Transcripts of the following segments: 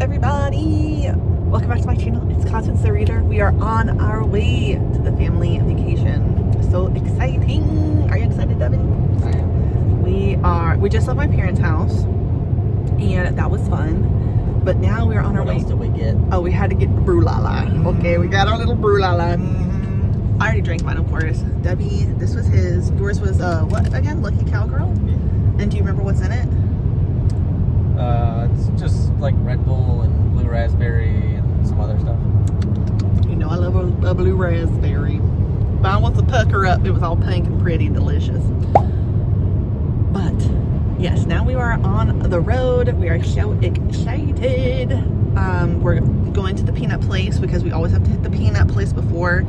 everybody? Welcome back to my channel. It's Constance the Reader. We are on our way to the family vacation. So exciting. Are you excited, Devin? I am. We just left my parents' house and that was fun. But now we're on our way. What else did we get? Oh, we had to get the brulala. Okay, we got our little brulala. I already drank mine, of course. Debbie, this was his. Yours was what again? Lucky Cowgirl? Yeah. And do you remember what's in it? It's just like Red Bull and blue raspberry and some other stuff. You know I love a blue raspberry. Mine was a pucker up. It was all pink and pretty and delicious. But yes, now we are on the road. We are so excited. We're going to the peanut place because we always have to hit the peanut place before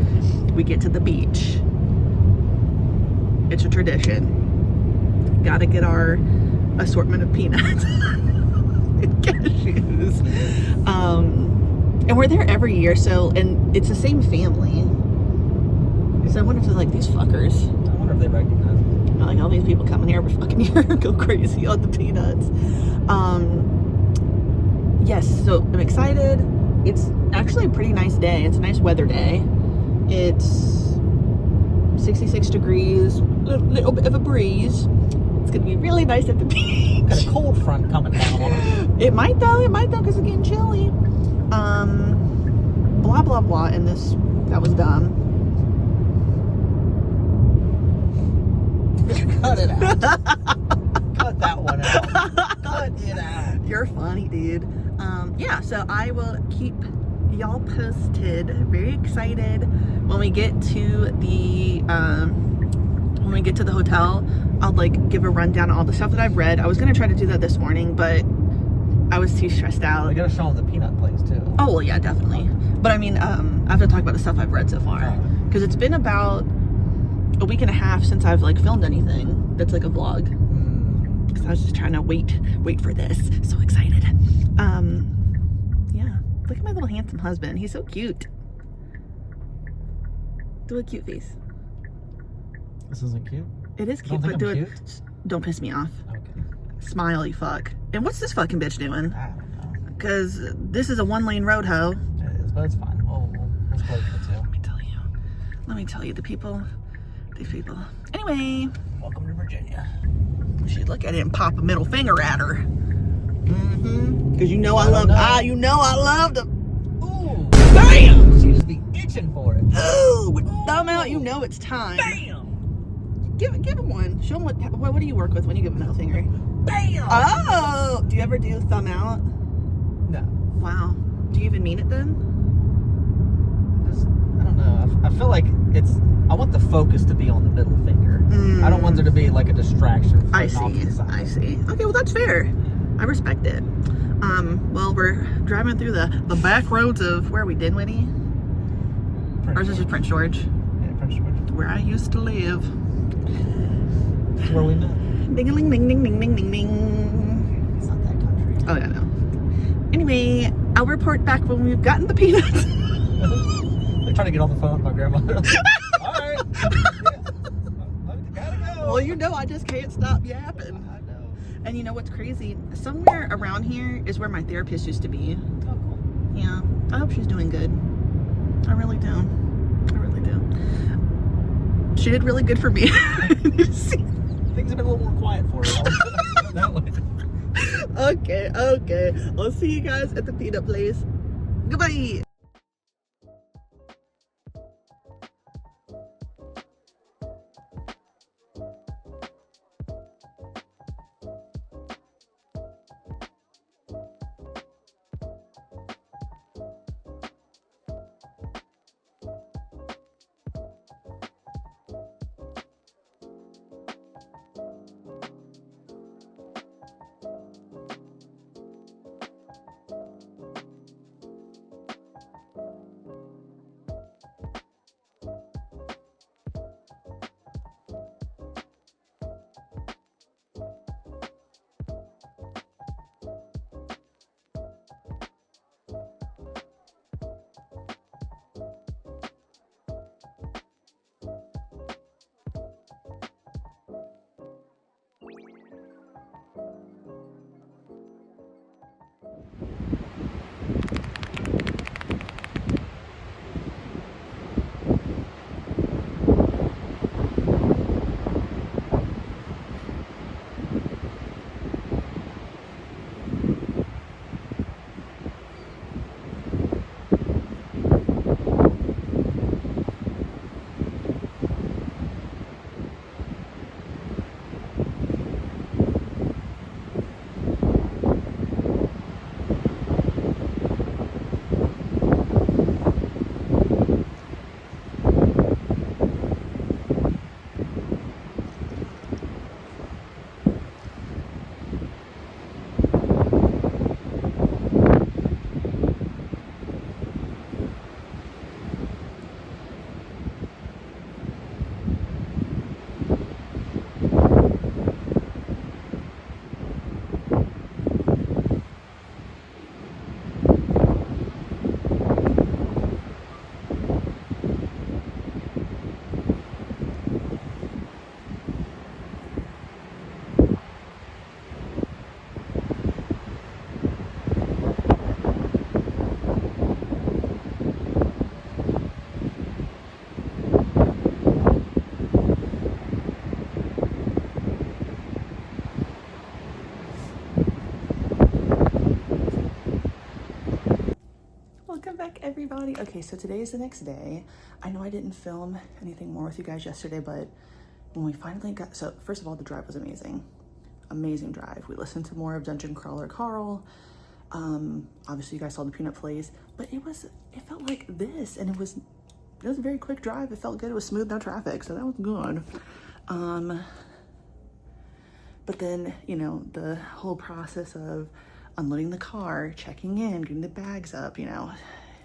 we get to the beach. It's a tradition. Gotta get our assortment of peanuts and cashews. And we're there every year, and it's the same family. So I wonder if they're like, these fuckers. I wonder if they recognize it. Like all these people coming here every fucking year go crazy on the peanuts. Yes, so I'm excited. It's actually a pretty nice day. It's a nice weather day. It's 66 degrees, a little bit of a breeze. It's gonna be really nice at the beach. Got a cold front coming down on us. It might though, because it's getting chilly. Blah blah blah, and that was dumb. Cut it out. Cut that one out. Cut it out. You're funny, dude. Yeah, so I will keep y'all posted. Very excited when we get to the hotel. I'll like give a rundown on all the stuff that I've read. I was gonna try to do that this morning, but I was too stressed out. We gotta show them the peanut place too. Oh well, yeah, definitely. But I mean, I have to talk about the stuff I've read so far because it's been about a week and a half since I've like filmed anything that's like a vlog. Because I was just trying to wait for this. So excited. Yeah. Look at my little handsome husband. He's so cute. Do a cute face. This isn't cute. It is cute, but don't piss me off. Okay. Smile, you fuck. And what's this fucking bitch doing? I don't know. Because this is a one-lane road, ho. It is, but it's fine. We'll close it too. Let me tell you, these people. Anyway. Welcome to Virginia. She'd look at it and pop a middle finger at her. Because you know I love them. Ooh. Bam! She just be itching for it. Ooh, with the thumb out, you know it's time. Bam! Give him one. Show him what do you work with when you give a middle finger? Bam! Oh! Do you ever do thumb out? No. Wow. Do you even mean it then? I don't know. I feel like I want the focus to be on the middle finger. I don't want there to be like a distraction. I see. Okay, well that's fair. I respect it. Well, we're driving through the back roads of where are we, Dinwiddie? Or is this just Prince George? Yeah, Prince George. Where I used to live. That's where we met. Ding-a-ling, ding, ding, ding, ding, ding, ding. It's not that country. Oh, yeah, no. Anyway, I'll report back when we've gotten the peanuts. They're trying to get on the phone with my grandmother. All right. Gotta go. Well, you know I just can't stop yapping. I know. And you know what's crazy? Somewhere around here is where my therapist used to be. Oh, cool. Yeah. I hope she's doing good. I really do. She did really good for me. Things have been a little more quiet for her. That way. Okay. I'll see you guys at the peanut place. Goodbye. Okay, so today is the next day. I know I didn't film anything more with you guys yesterday, but when we finally got, so first of all, the drive was amazing. Amazing drive. We listened to more of Dungeon Crawler Carl. Obviously you guys saw the Peanut Plays, but it felt like this, and it was a very quick drive. It felt good. It was smooth, no traffic, so that was good. But then, you know, the whole process of unloading the car, checking in, getting the bags up, you know,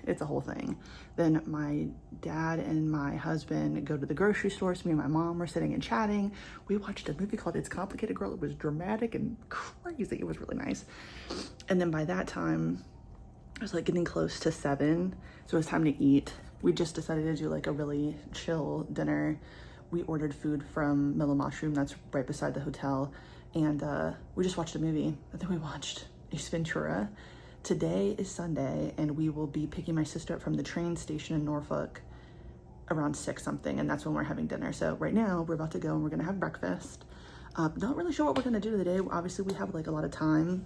it's a whole thing. Then my dad and my husband go to the grocery store. So me and my mom were sitting and chatting. We watched a movie called It's Complicated Girl. It was dramatic and crazy. It was really nice. And then by that time, it was like getting close to 7. So it was time to eat. We just decided to do like a really chill dinner. We ordered food from Mellow Mushroom, that's right beside the hotel. And we just watched a movie. And then we watched Ace Ventura. Today is Sunday, and we will be picking my sister up from the train station in Norfolk around 6 something, and that's when we're having dinner. So right now we're about to go and we're gonna have breakfast. Not really sure what we're gonna do today. Obviously we have like a lot of time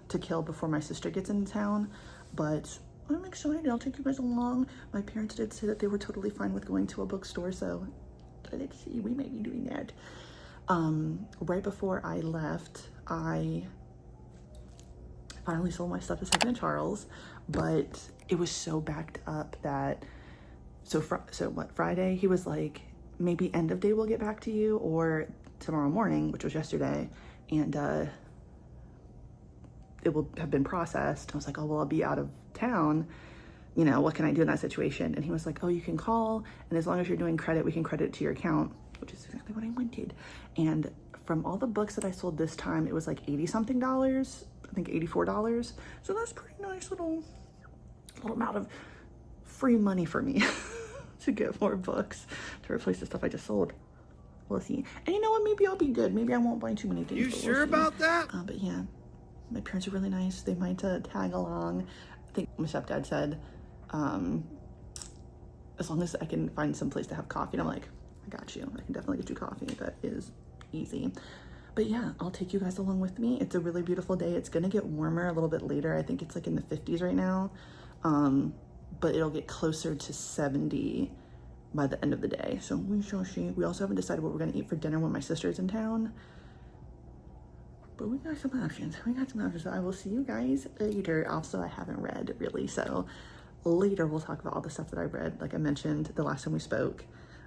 to kill before my sister gets into town, but I'm excited. I'll take you guys along. My parents did say that they were totally fine with going to a bookstore, so let's see, we may be doing that. Right before I left, I finally sold my stuff to Second & Charles, but it was so backed up that, Friday, he was like, maybe end of day we'll get back to you, or tomorrow morning, which was yesterday, and it will have been processed. I was like, oh, well, I'll be out of town, you know, what can I do in that situation? And he was like, oh, you can call, and as long as you're doing credit, we can credit it to your account, which is exactly what I wanted. And from all the books that I sold this time, it was like $80 something, I think $84. So that's pretty nice little amount of free money for me to get more books to replace the stuff I just sold. We'll see. And you know what? Maybe I'll be good. Maybe I won't buy too many things. You sure about that? But yeah, my parents are really nice. They might tag along. I think my stepdad said, as long as I can find some place to have coffee. And I'm like, I got you. I can definitely get you coffee. That is easy. But yeah, I'll take you guys along with me. It's a really beautiful day. It's gonna get warmer a little bit later. I think it's like in the 50s right now. But it'll get closer to 70 by the end of the day. So we shall see. We also haven't decided what we're gonna eat for dinner when my sister's in town. But we got some options. So I will see you guys later. Also, I haven't read really. So later we'll talk about all the stuff that I read, like I mentioned the last time we spoke.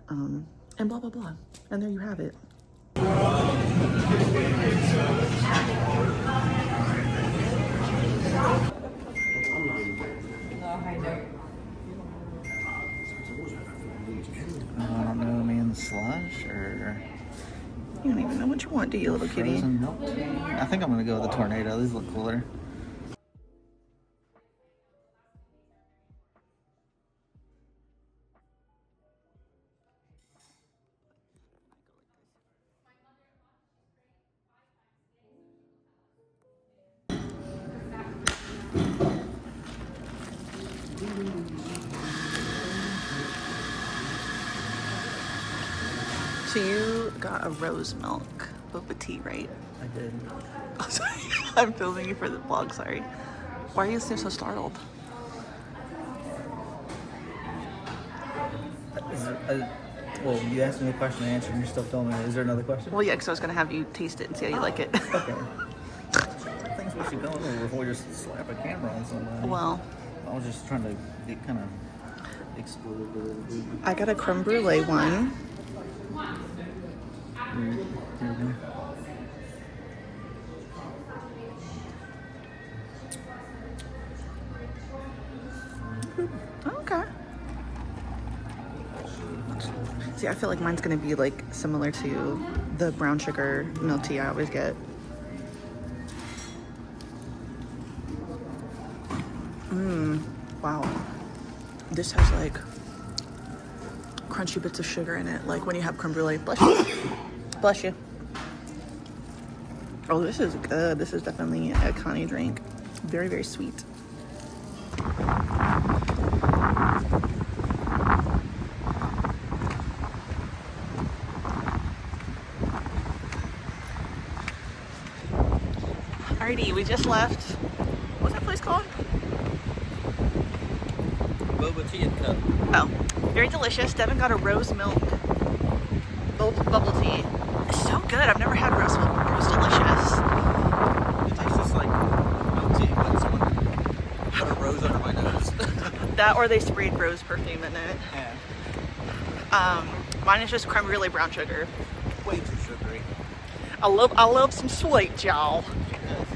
And blah, blah, blah. And there you have it. I don't know, man, slush or... You don't even know what you want, do you, little kitty? Frozen milk tea? I think I'm gonna go with the tornado. These look cooler. So you got a rose milk boba tea, right? I did. Oh, sorry. I'm filming you for the vlog, sorry. Why are you so startled? Well, you asked me a question, I answered, and you're still filming it. Is there another question? Well, yeah, because I was going to have you taste it and see how you like it. Okay. Things we should go over before we just slap a camera on somebody. Well, I was just trying to get kind of explode a little bit. I got a creme brulee one. Here we go. Okay. See, I feel like mine's gonna be like similar to the brown sugar milk tea I always get. Wow. This has like crunchy bits of sugar in it, like when you have creme brulee. Bless you. Bless you. Oh, this is good. This is definitely a Connie drink. Very, very sweet. Alrighty, we just left. What's that place called? boba tea and cup. Oh, very delicious. Devin got a rose milk bubble tea. It's so good. I've never had rose milk before. It was delicious. It tastes just like milk tea, but someone put a rose under my nose. That or they sprayed rose perfume in it. Yeah. Mine is just creme brulee brown sugar. Way too sugary. I love some sweet, y'all.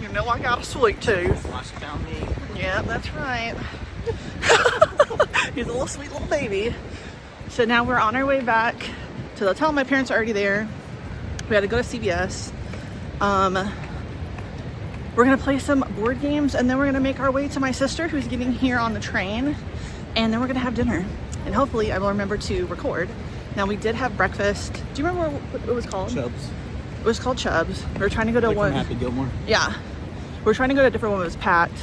You know I got a sweet tooth. Watch found me. Yeah, that's right. He's a little sweet little baby. So now we're on our way back to the hotel. My parents are already there. We had to go to CVS. We're gonna play some board games and then we're gonna make our way to my sister who's getting here on the train. And then we're gonna have dinner. And hopefully I will remember to record. Now we did have breakfast. Do you remember what it was called? Chubbs. It was called Chubbs. We were trying to go to Like one. from Happy Gilmore. Yeah. We were trying to go to a different one, it was packed.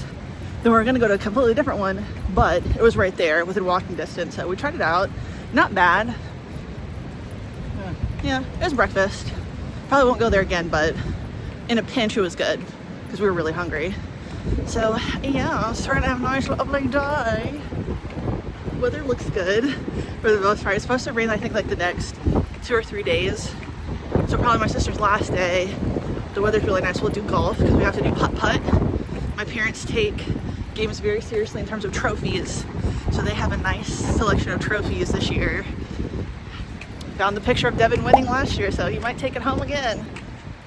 Then we were gonna go to a completely different one, but it was right there within walking distance. So we tried it out. Not bad. Yeah, it was breakfast. Probably won't go there again, but in a pinch it was good because we were really hungry. So yeah, starting to have a nice lovely day. Weather looks good for the most part. It's supposed to rain, I think, like the next 2 or 3 days. So probably my sister's last day. The weather's really nice. We'll do golf because we have to do putt-putt. My parents take games very seriously in terms of trophies. So they have a nice selection of trophies this year. Found the picture of Devin winning last year, so he might take it home again.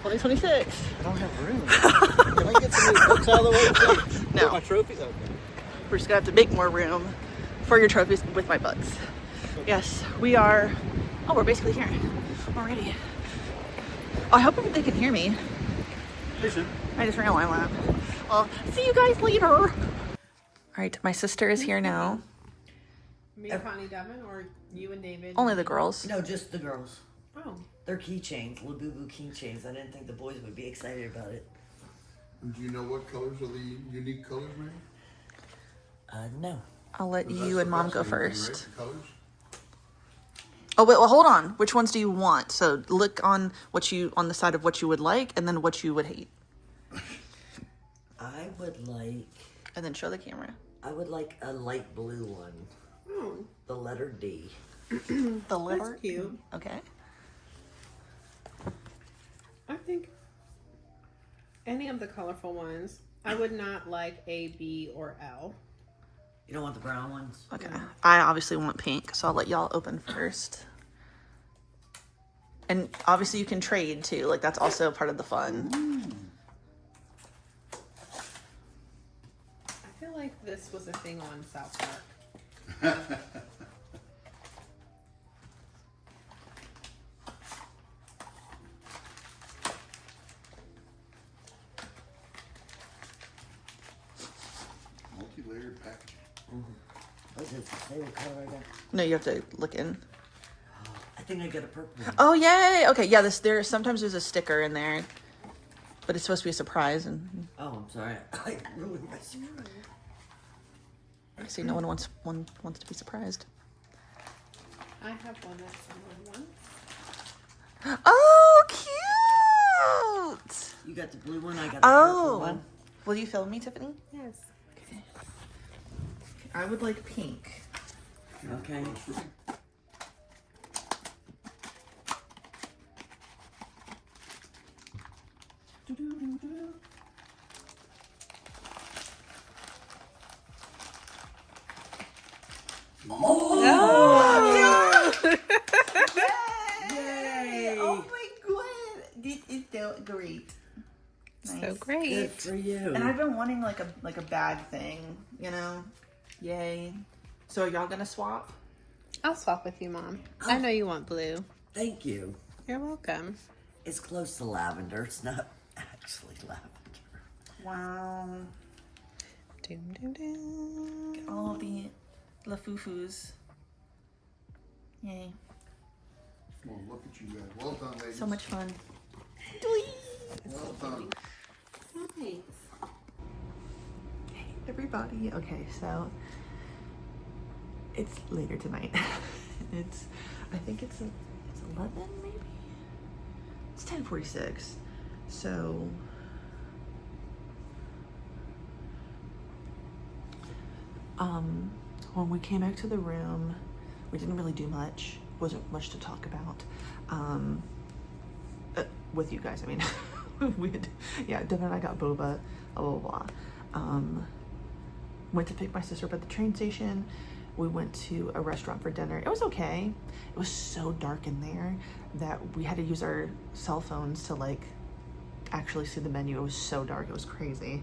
2026. I don't have room. Can I get some of these books out of the way? No. Put my trophies? Okay. We're just gonna have to make more room for your trophies with my books. Yes, we are. Oh, we're basically here already. Oh, I hope they can hear me. They should. I just ran my lap. Well, see you guys later. All right, my sister is here now. Me, Connie, Devin, or you and David? Only the girls. No, just the girls. Oh. They're keychains, Labubu keychains. I didn't think the boys would be excited about it. And do you know what colors are the unique colors, maybe? No. I'll let That's you the and Mom go fascinating thing, first. right? The colors? Oh wait, well hold on. Which ones do you want? So look on on the side of what you would like, and then what you would hate, I would like and then show the camera. a light blue one. Oh, The letter D. The letter. that's cute. Okay. I think any of the colorful ones. I would not like A, B, or L. You don't want the brown ones? Okay. I obviously want pink, so I'll let y'all open first. And obviously you can trade too. Like that's also part of the fun. I feel like this was a thing on South Park. Multi-layered packaging. What does it say what color I got? No, you have to look in. I think I got a purple one. Oh yay! Okay, yeah. Sometimes there's a sticker in there, but it's supposed to be a surprise. And Oh, I'm sorry. I ruined my surprise. I see no one wants to be surprised. I have one that someone wants. Oh, cute! You got the blue one, I got the purple one. Will you film me, Tiffany? Yes. I would like pink. Okay. Yay! Oh my god! It's so great. Nice. So great. Good for you. And I've been wanting like a bag thing, you know? Yay. So are y'all gonna swap? I'll swap with you, Mom. I know you want blue. Thank you. You're welcome. It's close to lavender. It's not actually lavender. Wow. Doom, doom, doom. All of the lafufus. Yay. Well, look at you guys. Well done, ladies. So much fun. Well done. Thanks. Hey everybody. Okay, so it's later tonight. I think it's 11 maybe? It's 10:46. So when we came back to the room, we didn't really do much. Wasn't much to talk about. With you guys, I mean, Devin and I got boba, blah, blah, blah. Went to pick my sister up at the train station. We went to a restaurant for dinner. It was okay. It was so dark in there that we had to use our cell phones to like actually see the menu. It was so dark. It was crazy.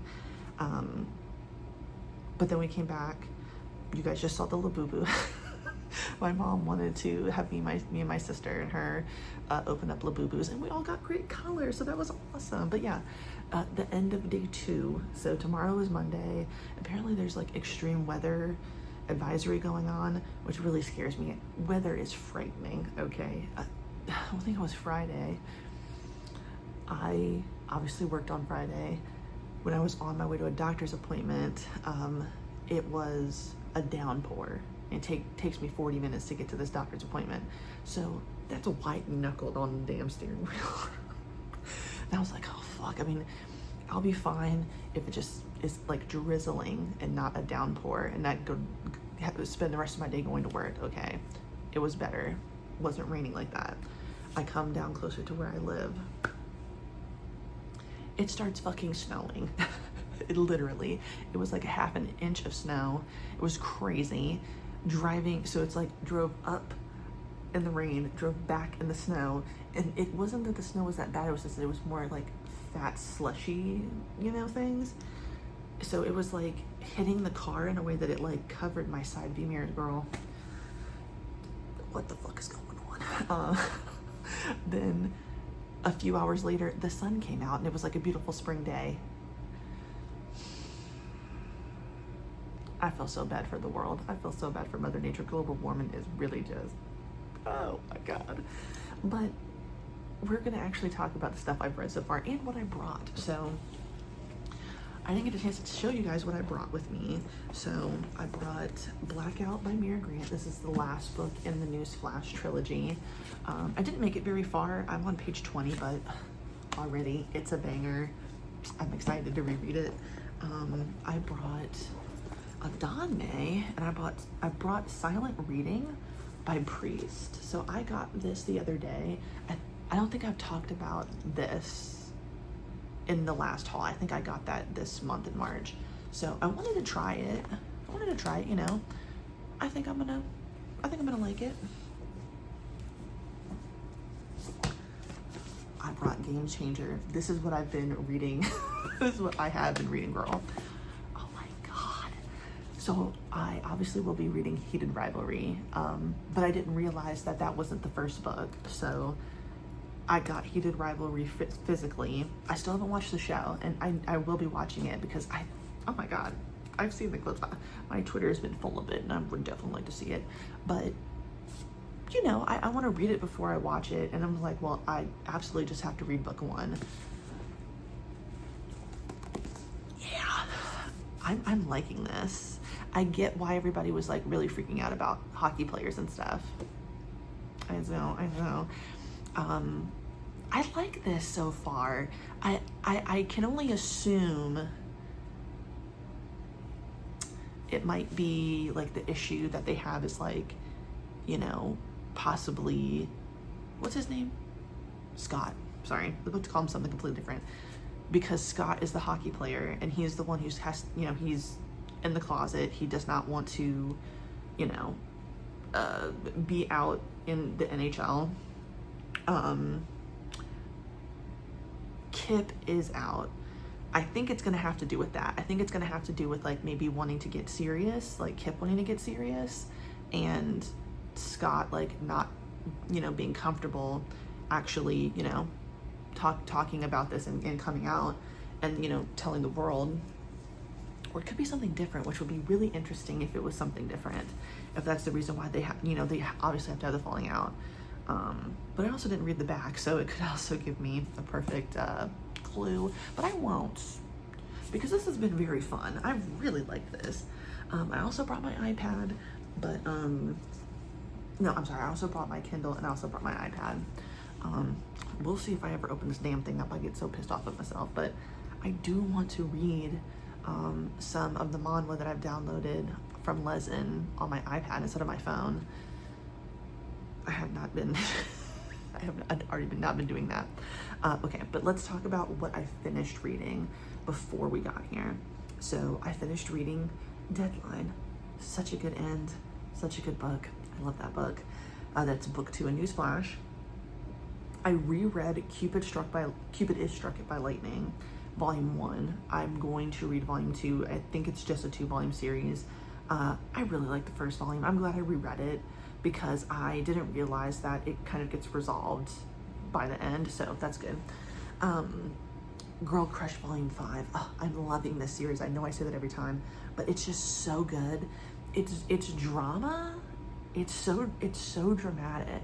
But then we came back. You guys just saw the Labubu. My mom wanted to have me and my sister and her open up Labubus, and we all got great colors, so that was awesome. But yeah, the end of day 2. So tomorrow is Monday. Apparently there's like extreme weather advisory going on, which really scares me. Weather is frightening. Okay, I think it was Friday. I obviously worked on Friday. When I was on my way to a doctor's appointment, it was a downpour. It takes me 40 minutes to get to this doctor's appointment. So that's a white knuckled on the damn steering wheel. And I was like, oh fuck. I mean, I'll be fine if it just is like drizzling and not a downpour, and not have to spend the rest of my day going to work. Okay, it was better. It wasn't raining like that. I come down closer to where I live. It starts fucking snowing. It was like a half an inch of snow. It was crazy. Driving, so it's like drove up in the rain, drove back in the snow, and it wasn't that the snow was that bad. It was just that it was more like fat, slushy, things. So it was like hitting the car in a way that it like covered my side view mirrors, girl. What the fuck is going on? Then a few hours later, the sun came out, and it was like a beautiful spring day. I feel so bad for the world. I feel so bad for Mother Nature. Global warming is really just, oh my God. But we're gonna actually talk about the stuff I've read so far and what I brought. So I didn't get a chance to show you guys what I brought with me. So I brought Blackout by Mira Grant. This is the last book in the Newsflash trilogy. I didn't make it very far. I'm on page 20, but already it's a banger. I'm excited to reread it. I brought a Don May, and I brought Silent Reading by Priest. So I got this the other day. I don't think I've talked about this in the last haul. I think I got that this month in March. So I wanted to try it. I think I'm gonna like it. I brought Game Changer. This is what I've been reading. This is what I have been reading, girl. Oh my God. So I obviously will be reading Heated Rivalry, but I didn't realize that that wasn't the first book. So I got Heated Rivalry physically. I still haven't watched the show, and I will be watching it because oh my God, I've seen the clips. My Twitter has been full of it, and I would definitely like to see it. But I want to read it before I watch it, and I'm like, well, I absolutely just have to read book 1. Yeah, I'm liking this. I get why everybody was like really freaking out about hockey players and stuff. I know. I like this so far. I can only assume it might be like the issue that they have is like, possibly, what's his name? Scott. Sorry, I was about to call him something completely different. Because Scott is the hockey player, and he's the one who's he's in the closet. He does not want to, be out in the NHL. Kip is out. I think it's gonna have to do with that. I think it's gonna have to do with like maybe wanting to get serious, like Kip wanting to get serious, and Scott like not, being comfortable actually, talking about this and coming out and, telling the world. Or it could be something different, which would be really interesting if it was something different. If that's the reason why they they obviously have to have the falling out. But I also didn't read the back, so it could also give me a perfect clue, but I won't, because this has been very fun. I really like this. I also brought my iPad, but no, I'm sorry, I also brought my Kindle, and I also brought my iPad. We'll see if I ever open this damn thing up. I get so pissed off at myself, but I do want to read some of the manga that I've downloaded from Lesin on my iPad instead of my phone. I have not been, I've already not been doing that. Okay, but let's talk about what I finished reading before we got here. So I finished reading Deadline. Such a good end, such a good book. I love that book. That's book 2 in Newsflash. I reread Cupid is Struck by Lightning, volume 1. I'm going to read volume 2. I think it's just a 2-volume series. I really like the first volume. I'm glad I reread it because I didn't realize that it kind of gets resolved by the end, so that's good. Girl Crush volume 5. Oh, I'm loving this series. I know I say that every time, but it's just so good. It's drama. It's so dramatic.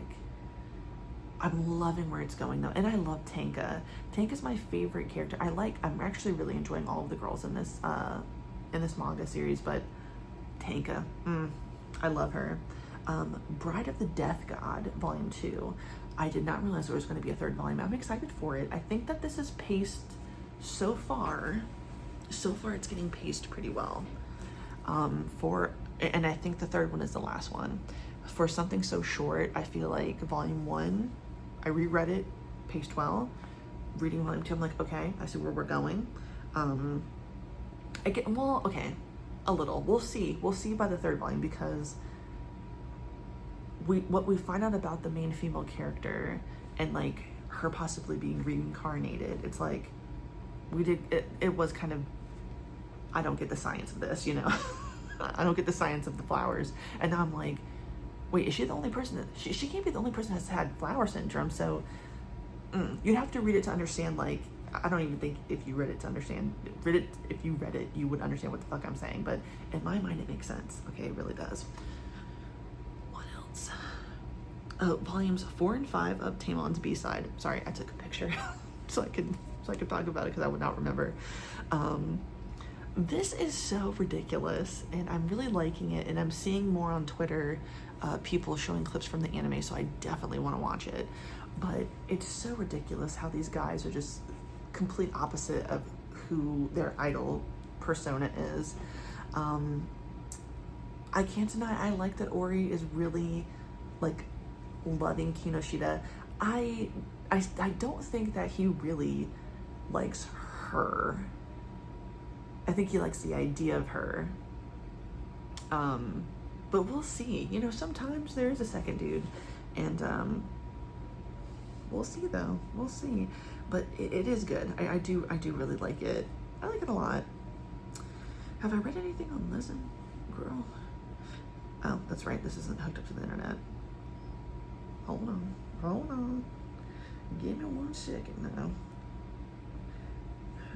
I'm loving where it's going though, and I love Tanka. Tanka's my favorite character. I'm actually really enjoying all of the girls in this manga series, but Tanka, I love her. Bride of the Death God, volume 2. I did not realize there was going to be a 3rd volume. I'm excited for it. I think that this is paced so far it's getting paced pretty well. And I think the 3rd one is the last one. For something so short, I feel like volume 1, I reread it, paced well. Reading volume 2, I'm like, okay, I see where we're going. A little. We'll see by the 3rd volume, because what we find out about the main female character and like her possibly being reincarnated, it's like it was kind of, I don't get the science of this, you know. I don't get the science of the flowers, and now I'm like, wait, is she the only person that she can't be the only person that's had flower syndrome? So you'd have to read it to understand. Like, I don't even think if you read it, you would understand what the fuck I'm saying, but in my mind it makes sense. Okay, it really does. What else? Oh, volumes 4 and 5 of Tamon's B-side. Sorry, I took a picture so I could talk about it because I would not remember. This is so ridiculous, and I'm really liking it, and I'm seeing more on Twitter people showing clips from the anime, so I definitely want to watch it. But it's so ridiculous how these guys are just complete opposite of who their idol persona is. I can't deny I like that Ori is really like loving Kinoshita. I don't think that he really likes her. I think he likes the idea of her. But we'll see. You know, sometimes there is a second dude, and we'll see though. We'll see. But it is good. I do really like it. I like it a lot. Have I read anything on Listen, girl? Oh, that's right. This isn't hooked up to the internet. Hold on. Give me 1 second now.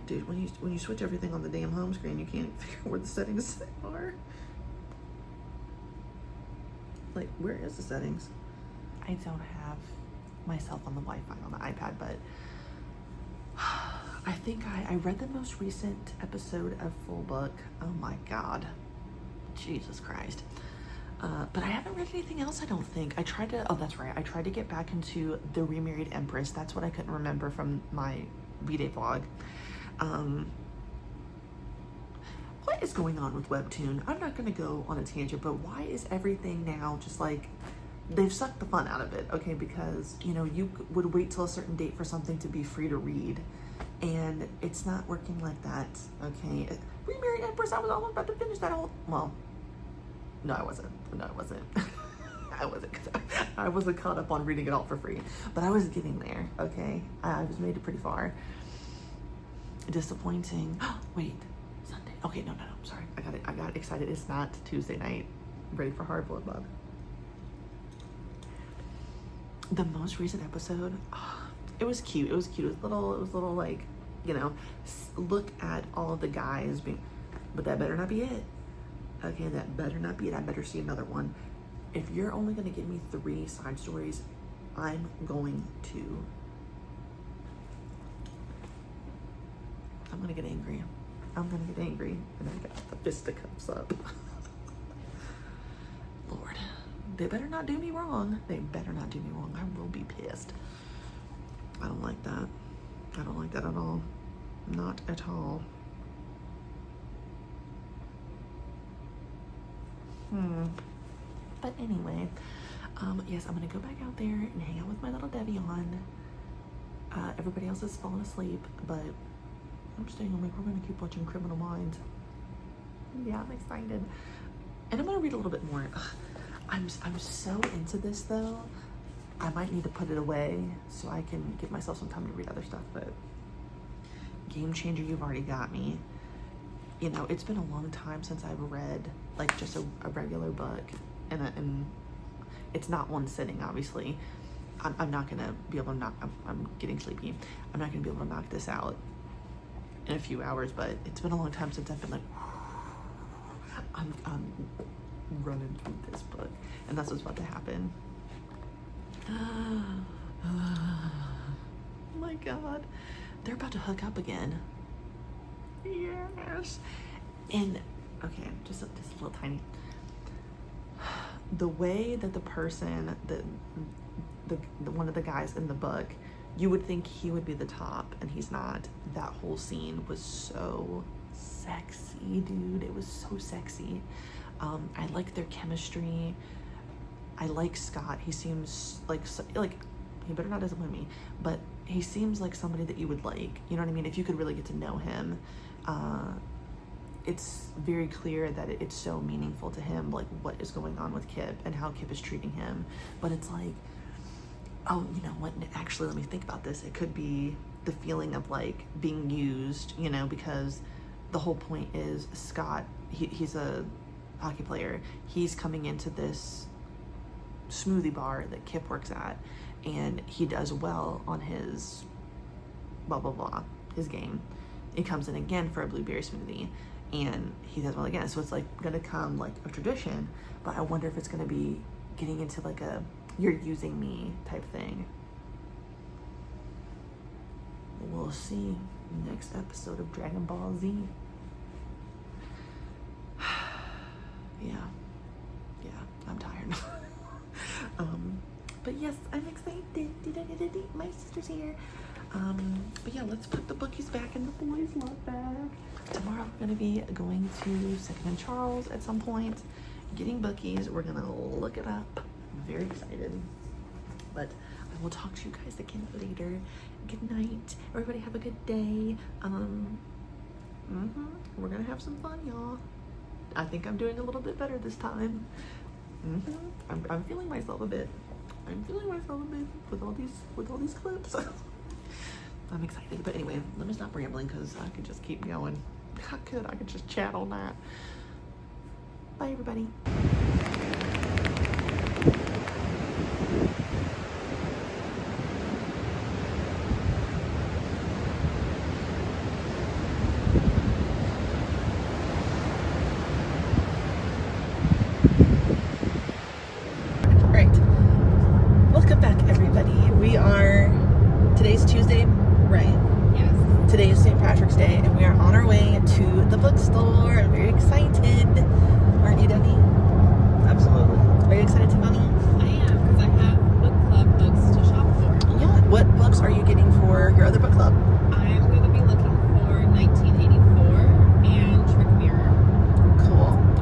Dude, when you switch everything on the damn home screen, you can't figure out where the settings are. Like, where is the settings? I don't have myself on the Wi-Fi on the iPad, but I think I read the most recent episode of Full Book. Oh my God. Jesus Christ. But I haven't read anything else, I don't think. I tried to get back into The Remarried Empress. That's what I couldn't remember from my B-Day vlog. What is going on with Webtoon? I'm not going to go on a tangent, but why is everything now just like, they've sucked the fun out of it, okay? Because, you know, you would wait till a certain date for something to be free to read, and it's not working like that, okay? Remarried Empress, I was almost about to finish that whole, well, no, I wasn't. I wasn't caught up on reading it all for free, but I was getting there, okay? I was made it pretty far. Disappointing. Wait, Sunday. Okay, no, sorry. I got excited. It's not Tuesday night. I'm ready for Hard Boiled Love. The most recent episode, it was cute. It was little like, you know, look at all of the guys being, but that better not be it. Okay, that better not be it. I better see another one. If you're only going to give me 3 side stories, I'm going to get angry. And I got the fisticuffs up. Lord, they better not do me wrong. I will be pissed. I don't like that. I don't like that at all. Not at all. But anyway, yes, I'm gonna go back out there and hang out with my little Devion. Everybody else is falling asleep, but I'm staying awake. We're gonna keep watching Criminal Minds. Yeah, I'm excited. And I'm gonna read a little bit more. I'm so into this though. I might need to put it away so I can give myself some time to read other stuff, but Game Changer, you've already got me. You know, it's been a long time since I've read like just a regular book, and it's not one sitting, obviously. I'm not gonna be able to knock, I'm getting sleepy. I'm not gonna be able to knock this out in a few hours, but it's been a long time since I've been like, I'm running through this book, and that's what's about to happen. Oh my God, they're about to hook up again. Yes. And okay, just a little tiny. The way that the person, the one of the guys in the book, you would think he would be the top, and he's not. That whole scene was so sexy, dude. It was so sexy. I like their chemistry. I like Scott. He seems like he better not disappoint me, but he seems like somebody that you would like. You know what I mean? If you could really get to know him. It's very clear that it's so meaningful to him, like what is going on with Kip and how Kip is treating him. But it's like, oh, you know what? Actually, let me think about this. It could be the feeling of like being used, you know, because the whole point is Scott, he's a hockey player. He's coming into this smoothie bar that Kip works at, and he does well on his blah, blah, blah, his game. He comes in again for a blueberry smoothie, and he does well again. So it's like gonna come like a tradition, but I wonder if it's gonna be getting into like a you're using me type thing. We'll see. Next episode of Dragon Ball Z. Yeah, I'm tired. But yes, I'm excited. My sister's here. But yeah, let's put the bookies back in the boys' love bag. Tomorrow we're gonna be going to Second and Charles at some point, getting bookies. We're gonna look it up. I'm very excited. But I will talk to you guys again later. Good night. Everybody have a good day. We're gonna have some fun, y'all. I think I'm doing a little bit better this time. I'm feeling myself a bit. I'm feeling myself a bit with all these clips. I'm excited, but anyway, let me stop rambling because I could just keep going. I could just chat all night. Bye, everybody. Today's Tuesday, right? Yes. Today is St. Patrick's Day, and we are on our way to the bookstore. I'm very excited. Aren't you, Debbie? Absolutely. Are you excited, Tiffany? I am, because I have book club books to shop for. Yeah. What books are you getting for your other book club? I'm going to be looking for 1984 and Trick Mirror.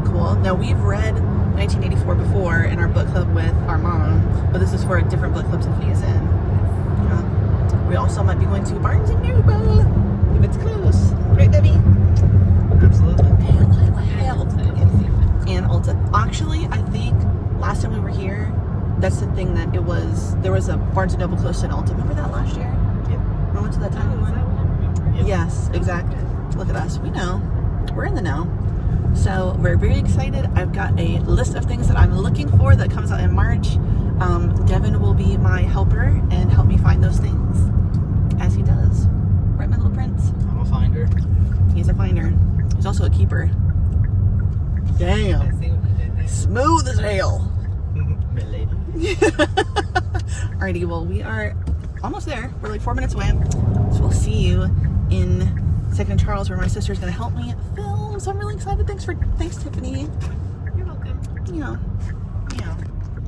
Cool. Now, we've read 1984 before in our book club with our mom, but this is for a different book club Tiffany is in. We also might be going to Barnes & Noble if it's close. Right, Debbie? Absolutely. And Ulta. Actually, I think last time we were here, that's the thing that there was a Barnes & Noble close to an Ulta. Remember that last year? Yep. We went to that tiny one. Yep. Yes, exactly. Look at us. We know. We're in the know. So we're very excited. I've got a list of things that I'm looking for that comes out in March. Devin will be my helper and help me find those things, as he does. Right, my little prince? I'm a finder. He's a finder. He's also a keeper. I Damn. see what you did there. Smooth as hell. Milady. Alrighty, well, we are almost there. We're like 4 minutes away. So we'll see you in Second Charles, where my sister's gonna help me film. So I'm really excited. Thanks, Tiffany. You're welcome. Yeah.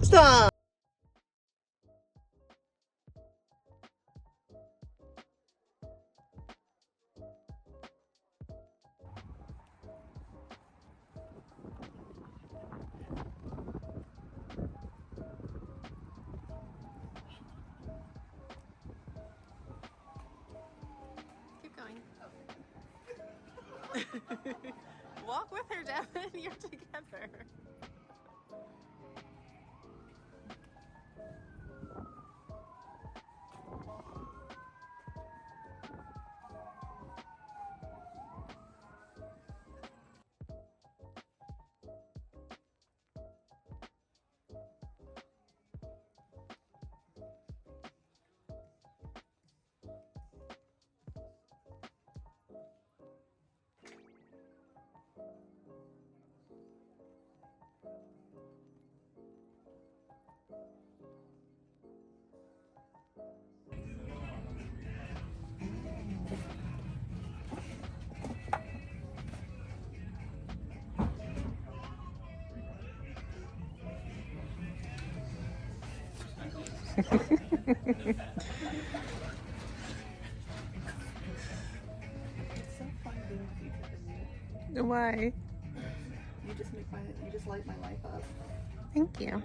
Stop. Walk with her, Devin. You're together. It's so fun being with you, Tiffany. Why? You just light my life up. Thank you.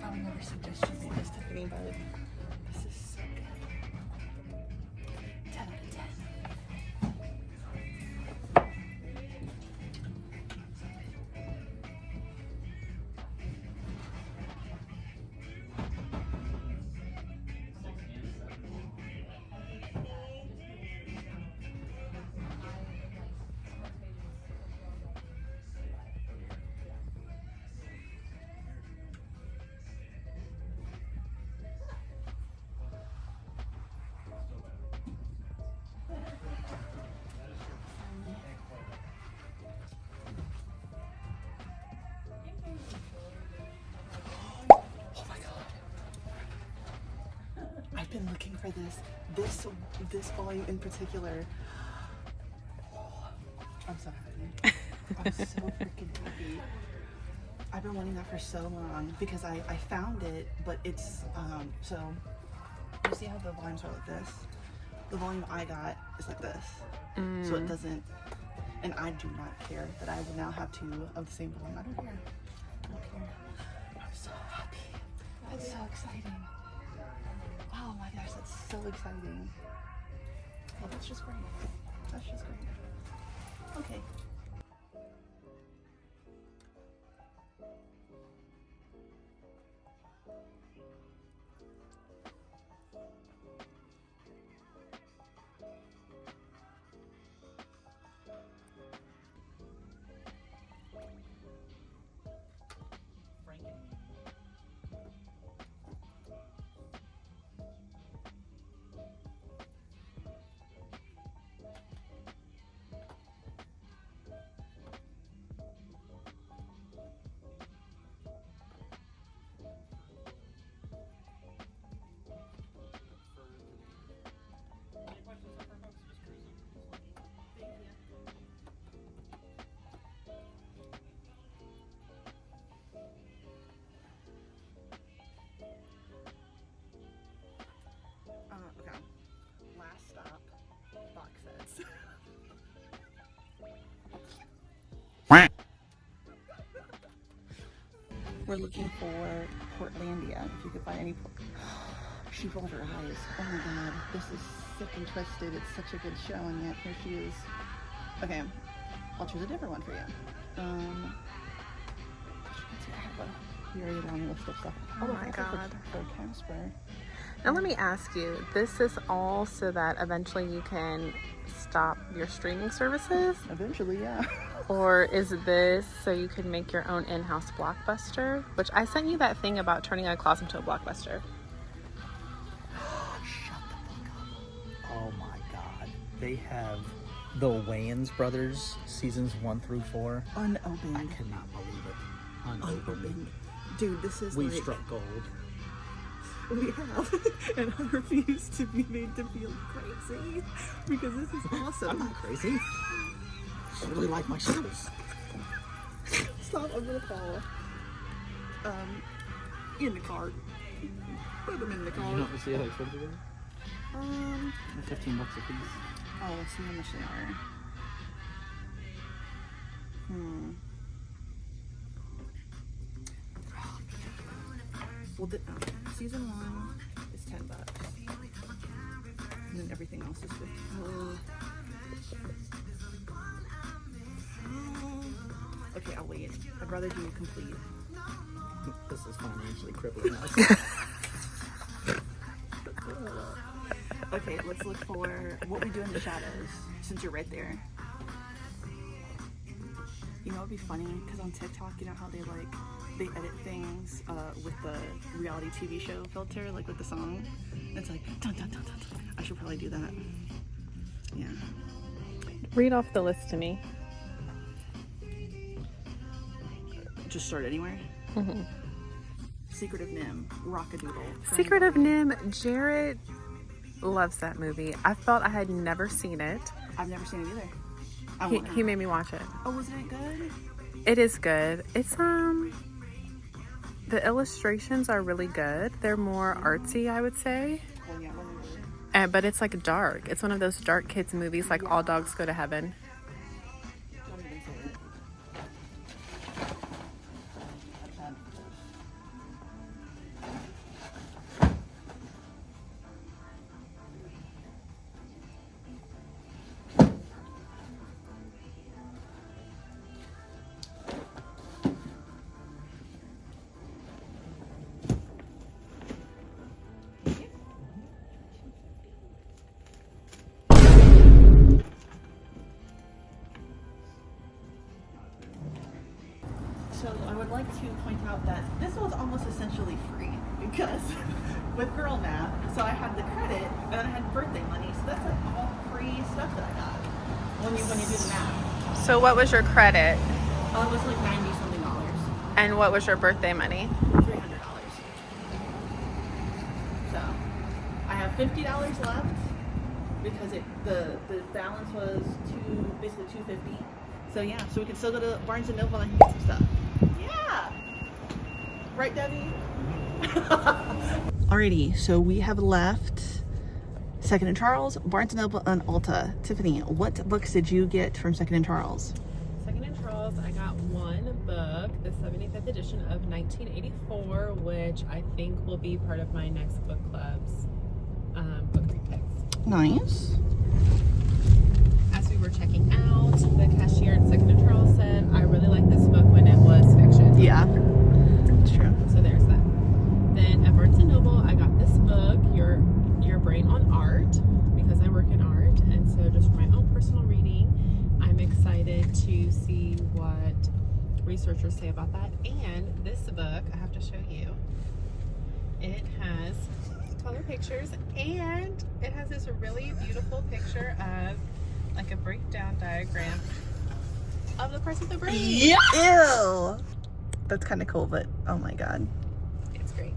I would never suggest you do this, Tiffany, but this is so good. 10 out of 10. I've been looking for this volume in particular. I'm so happy. I'm so freaking happy. I've been wanting that for so long because I found it, but it's so you see how the volumes are like this? The volume I got is like this. So it doesn't, and I do not care that I will now have two of the same volume. I don't care. I don't care. I'm so happy. That's so exciting. Oh my gosh, that's so exciting. Well, that's just great. That's just great. Okay. Okay. Last stop, box sets. We're looking for Portlandia. If you could find any. She rolled her eyes. Oh my god, this is sick and twisted. It's such a good show, and yet here she is. Okay, I'll choose a different one for you. As you can see, I have a very long list of stuff. Oh my god. For Casper. Now let me ask you, this is all so that eventually you can stop your streaming services? Eventually, yeah. Or is this so you can make your own in-house Blockbuster? Which I sent you that thing about turning a closet into a Blockbuster. Shut the fuck up. Oh my god. They have the Wayans brothers seasons 1 through 4. Unopened. I could not believe it. Unopened. Dude, this is We've like... struck gold. We have. And I refuse to be made to feel crazy. Because this is awesome. I'm not crazy. I really like my shoes. Stop, I'm gonna fall. In the cart. Put them in the You cart. don't see how they fit together? They're $15 a piece. Oh, let's see how much they are. Well, season 1 is $10. And then everything else is $50. Okay, I'll wait. I'd rather do complete. This is financially crippling us. Okay, let's look for what we do in the shadows, since you're right there. You know, it'd be funny, because on TikTok, you know how they edit things with the reality TV show filter, like with the song? It's like, dun, dun, dun, dun, dun. I should probably do that. Yeah. Read off the list to me. Just start anywhere. Secret of Nim, Rockadoodle. Secret of Nim, Jared loves that movie. I thought I had never seen it. I've never seen it either. He made me watch it. Oh, wasn't it good? It is good. It's the illustrations are really good. They're more artsy, I would say. Well, yeah, But it's like dark. It's one of those dark kids movies, like All Dogs Go to Heaven. So I would like to point out that this was almost essentially free because with Girl Math, so I had the credit and then I had birthday money, so that's like all free stuff that I got when you do the math. So what was your credit? Oh, it was like $90-something. And what was your birthday money? $300. So I have $50 left because the balance was basically $250. So yeah, so we can still go to Barnes & Noble and get some stuff. Yeah! Right, Debbie? Alrighty, so we have left Second & Charles, Barnes & Noble, and Ulta. Tiffany, what books did you get from Second & Charles? Second & Charles, I got one book, the 75th edition of 1984, which I think will be part of my next book club's book read picks. Nice. As we were checking out, the cashier at Second & Charles said, I really like this book when it was fiction. Yeah, it's true. So there's that. Then at Barnes & Noble, I got this book, Your Brain on Art, because I work in art, and so just for my own personal reading, I'm excited to see what researchers say about that. And this book, I have to show you, it has color pictures, and it has this really beautiful picture of like a breakdown diagram of the parts of the brain. Yeah. Ew. That's kind of cool, but oh my god. It's great.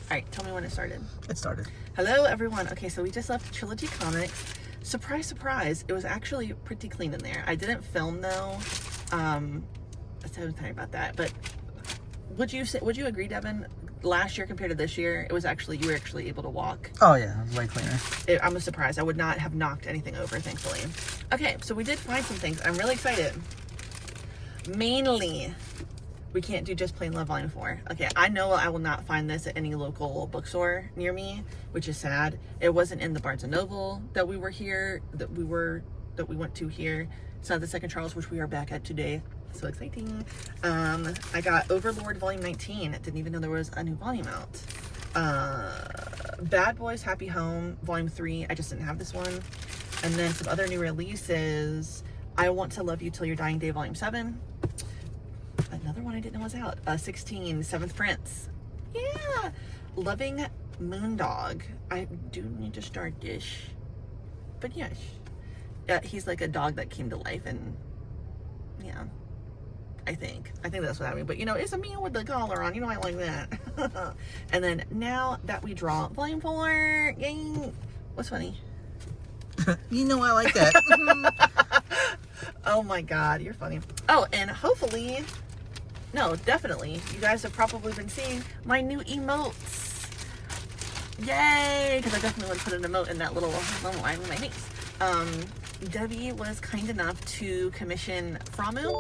Alright, tell me when it started. It started. Hello everyone. Okay, so we just left Trilogy Comics. Surprise, surprise, it was actually pretty clean in there. I didn't film though. I'm sorry about that. But would you agree, Devin? Last year compared to this year, you were actually able to walk. Oh yeah, it was way cleaner. I'm surprised. I would not have knocked anything over, thankfully. Okay, so we did find some things. I'm really excited. Mainly, we can't do Just Plain Love Volume 4. Okay, I know I will not find this at any local bookstore near me, which is sad. It wasn't in the Barnes & Noble that we went to here. It's not the Second Charles, which we are back at today. So exciting. I got Overlord Volume 19. I didn't even know there was a new volume out. Bad Boys Happy Home Volume 3. I just didn't have this one. And then some other new releases. I Want to Love You Till Your Dying Day Volume 7. Another one I didn't know was out. 16, Seventh Prince. Yeah. Loving Moondog. I do need to start this. But yes. He's like a dog that came to life, and yeah. I think that's what I mean. But you know, it's a meal with the collar on. You know I like that. And then Now That We Draw Volume 4. Yay. What's funny? You know I like that. Oh my god, you're funny. Oh, and hopefully, no, definitely, you guys have probably been seeing my new emotes. Yay! Because I definitely want to put an emote in that little line with my face. Debbie was kind enough to commission Framu.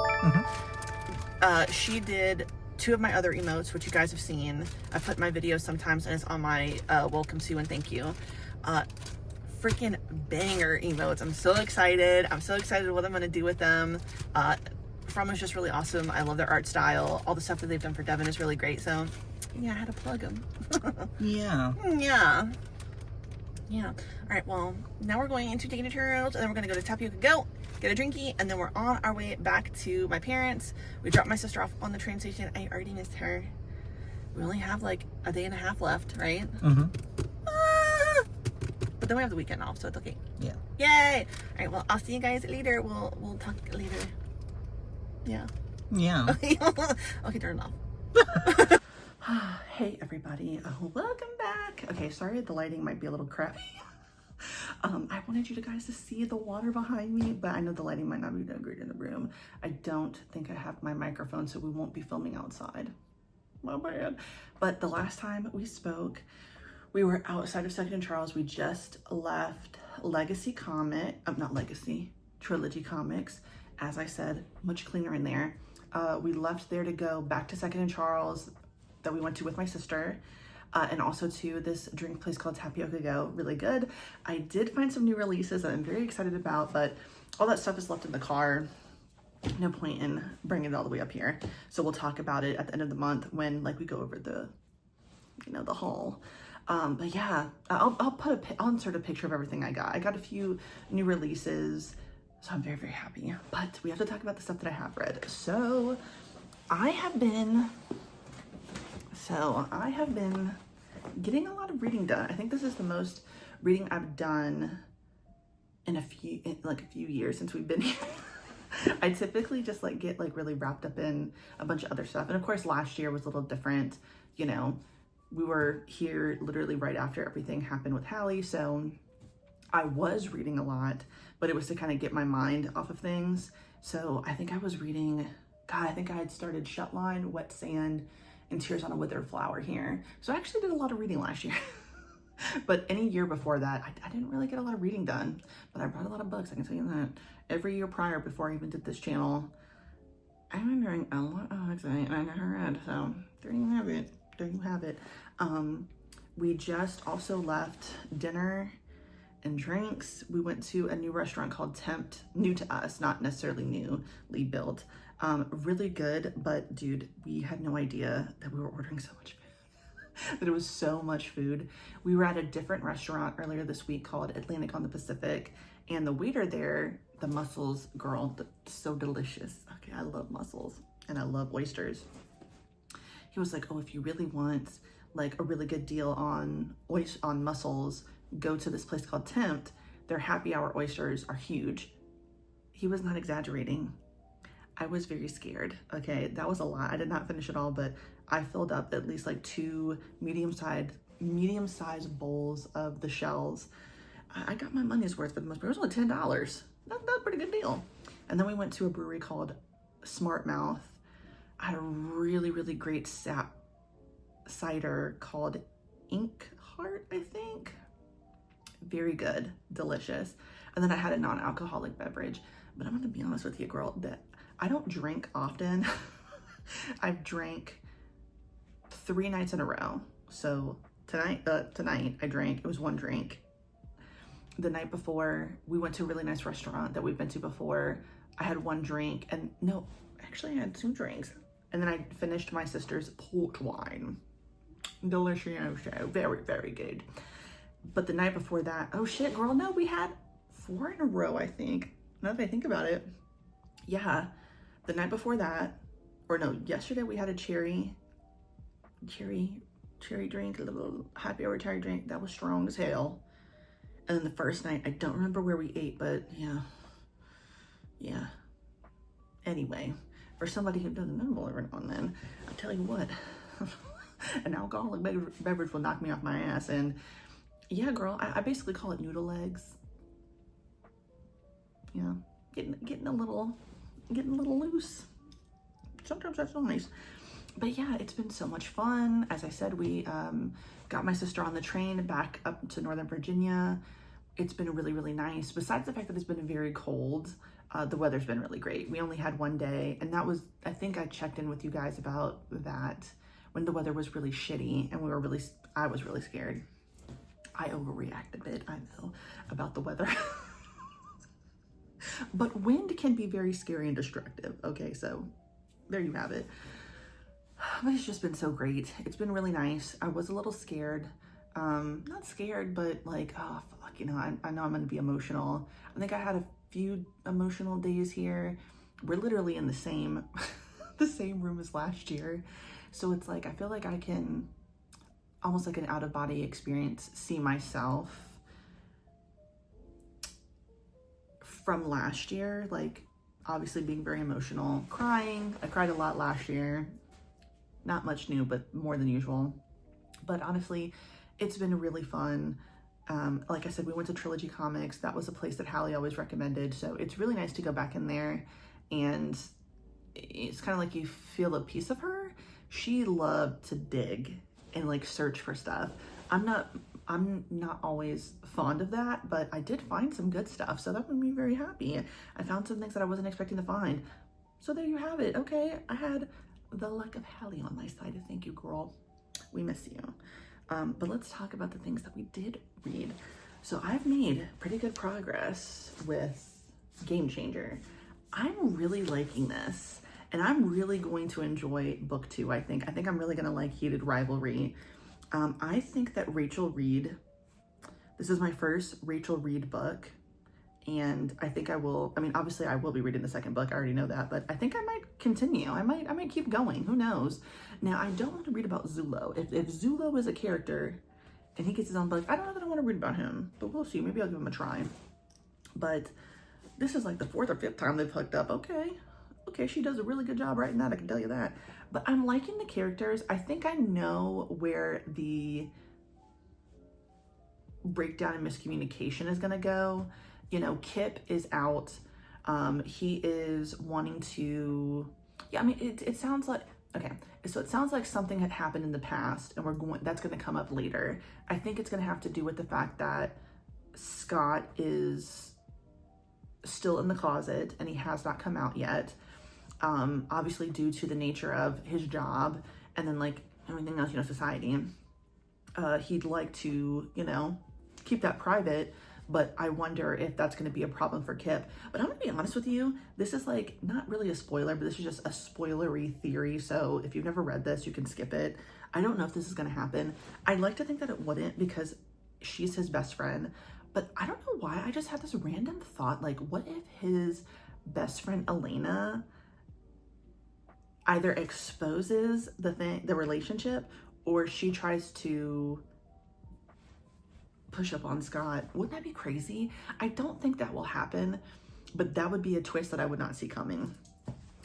She did 2 of my other emotes, which you guys have seen. I put my videos sometimes, and it's on my welcome to and thank you. Freaking banger emotes. I'm so excited. I'm so excited what I'm going to do with them. Framu's just really awesome. I love their art style. All the stuff that they've done for Devin is really great. So, yeah, I had to plug them. Yeah. Yeah. Yeah. All right, well, now we're going into taking a turn, and then we're going to go to Tapioca Go, get a drinky, and then we're on our way back to my parents. We dropped my sister off on the train station. I already missed her. We only have like a day and a half left, right? But then we have the weekend off, so it's okay. Yeah. Yay! All right, well, I'll see you guys later. We'll talk later. Yeah. Yeah. Okay, turn it off. Hey, everybody. Welcome back. Okay, sorry the lighting might be a little crappy. I wanted you guys to see the water behind me, but I know the lighting might not be that great in the room. I don't think I have my microphone, so we won't be filming outside. My bad. But the last time we spoke, we were outside of Second and Charles. We just left Legacy Comic, not Legacy, Trilogy Comics. As I said, much cleaner in there. We left there to go back to Second and Charles that we went to with my sister, and also to this drink place called Tapioca Go. Really good. I did find some new releases that I'm very excited about, but all that stuff is left in the car. No point in bringing it all the way up here. So we'll talk about it at the end of the month when like we go over the, you know, the haul. But yeah, I'll insert a picture of everything I got. I got a few new releases, so I'm very, very happy. But we have to talk about the stuff that I have read. So I have been getting a lot of reading done. I think this is the most reading I've done in a few years since we've been here. I typically just like get like really wrapped up in a bunch of other stuff. And of course last year was a little different, you know. We were here literally right after everything happened with Hallie, so I was reading a lot, but it was to kind of get my mind off of things. So I think I was reading, God, I think I had started Shutline, Wet Sand, and Tears on a Withered Flower here. So I actually did a lot of reading last year. But any year before that, I didn't really get a lot of reading done, but I brought a lot of books, I can tell you that. Every year prior, before I even did this channel, I've been doing a lot of books and I never read, so there you have it. There you have it. We just also left dinner and drinks. We went to a new restaurant called Tempt, new to us, not necessarily newly built. Really good, but dude, we had no idea that we were ordering so much food, that it was so much food. We were at a different restaurant earlier this week called Atlantic on the Pacific, and the waiter there, the mussels girl, so delicious. Okay, I love mussels and I love oysters. He was like, oh, if you really want like a really good deal on mussels, go to this place called Tempt. Their happy hour oysters are huge. He was not exaggerating. I was very scared. Okay, that was a lot. I did not finish it all, but I filled up at least like 2 medium-sized bowls of the shells. I got my money's worth for the most part. It was only $10. That's a pretty good deal. And then we went to a brewery called Smart Mouth. I had a really, really great cider called Ink Heart, I think. Very good, delicious. And then I had a non-alcoholic beverage. But I'm gonna be honest with you, girl, that I don't drink often. I've drank 3 nights in a row. So tonight I drank, it was 1 drink. The night before, we went to a really nice restaurant that we've been to before. I had 1 drink, and no, actually I had 2 drinks. And then I finished my sister's port wine. Delicioso. Very, very good. But the night before that, oh shit, girl, no, we had 4 in a row, I think. Now that I think about it. Yeah, the night before that, or no, yesterday we had a cherry drink, a little happy hour cherry drink. That was strong as hell. And then the first night, I don't remember where we ate, but yeah. Anyway, for somebody who doesn't know every now and then, I'll tell you what, an alcoholic beverage will knock me off my ass. And yeah, girl, I basically call it noodle legs. Yeah, getting a little loose. Sometimes that's nice. But yeah, it's been so much fun. As I said, we got my sister on the train back up to Northern Virginia. It's been really, really nice. Besides the fact that it's been very cold, the weather's been really great. We only had one day, and that was, I think I checked in with you guys about that when the weather was really shitty and I was really scared. I overreact a bit, I know, about the weather. But wind can be very scary and destructive. Okay, so there you have it. But it's just been so great. It's been really nice. I was a little scared. Not scared, but like, oh fuck, you know, I know I'm gonna be emotional. I think I had a few emotional days here. We're literally in the same the same room as last year. So it's like, I feel like I can, almost like an out-of-body experience, see myself from last year, like obviously being very emotional, crying. I cried a lot last year. Not much new, but more than usual. But honestly, it's been really fun. Like I said, we went to Trilogy Comics. That was a place that Hallie always recommended. So it's really nice to go back in there, and it's kind of like you feel a piece of her. She loved to dig and like search for stuff. I'm not always fond of that, but I did find some good stuff. So that made me very happy. I found some things that I wasn't expecting to find. So there you have it. Okay, I had the luck of Hallie on my side. Thank you, girl. We miss you. But let's talk about the things that we did read. So I've made pretty good progress with Game Changer. I'm really liking this, and I'm really going to enjoy book 2. I think I'm really gonna like Heated Rivalry. I think that Rachel Reed, this is my first Rachel Reed book, and I think I will, I mean, obviously I will be reading the second book, I already know that, but I think I might continue. I might keep going, who knows? Now, I don't want to read about Zulo. If Zulo is a character and he gets his own book, I don't know that I want to read about him, but we'll see. Maybe I'll give him a try. But this is like the 4th or 5th time they've hooked up. Okay, she does a really good job writing that, I can tell you that. But I'm liking the characters. I think I know where the breakdown and miscommunication is gonna go. You know, Kip is out. He is wanting to, yeah, I mean, it sounds like, okay, so it sounds like something had happened in the past, and that's gonna come up later. I think it's gonna have to do with the fact that Scott is still in the closet and he has not come out yet. Obviously due to the nature of his job and then like everything else, you know, society. He'd like to, you know, keep that private, but I wonder if that's going to be a problem for Kip. But I'm going to be honest with you, this is like not really a spoiler, but this is just a spoilery theory. So if you've never read this, you can skip it. I don't know if this is going to happen. I'd like to think that it wouldn't because she's his best friend, but I don't know why. I just had this random thought, like, what if his best friend Elena either exposes the relationship, or she tries to push up on Scott? Wouldn't that be crazy? I don't think that will happen, but that would be a twist that I would not see coming.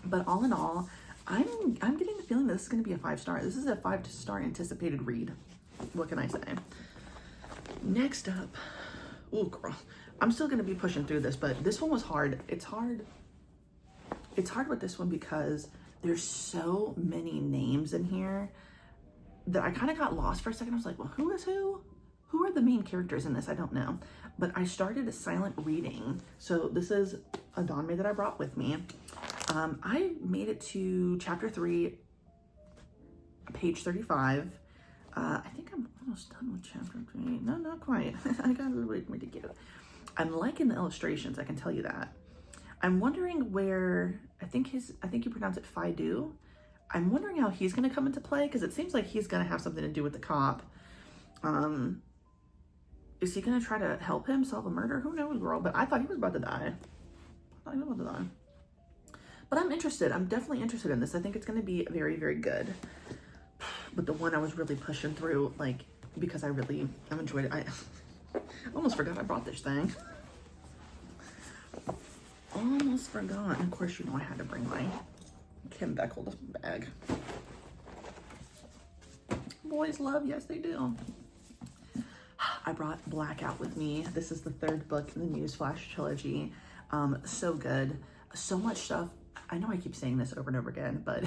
But all in all, I'm getting the feeling that this is going to be a 5-star. This is a 5-star anticipated read. What can I say? Next up, oh girl, I'm still going to be pushing through this, but this one was hard. It's hard with this one because there's so many names in here that I kind of got lost for a second. I was like, well, who is who? Who are the main characters in this? I don't know. But I started a silent reading. So this is a Donme that I brought with me. I made it to chapter 3, page 35. I think I'm almost done with chapter 3. No, not quite. I got a little bit more to give. I'm liking the illustrations, I can tell you that. I'm wondering where, I think you pronounce it Fidu. I'm wondering how he's going to come into play, because it seems like he's going to have something to do with the cop. Is he going to try to help him solve a murder? Who knows, girl? But I thought he was about to die. But I'm interested. I'm definitely interested in this. I think it's going to be very, very good. But the one I was really pushing through, like, because I've enjoyed it. I almost forgot I brought this thing. Almost forgot. And of course, you know I had to bring my Kim Beckel bag. Boys love, yes they do. I brought Blackout with me. This is the 3rd book in the Newsflash trilogy. So good. So much stuff. I know I keep saying this over and over again, but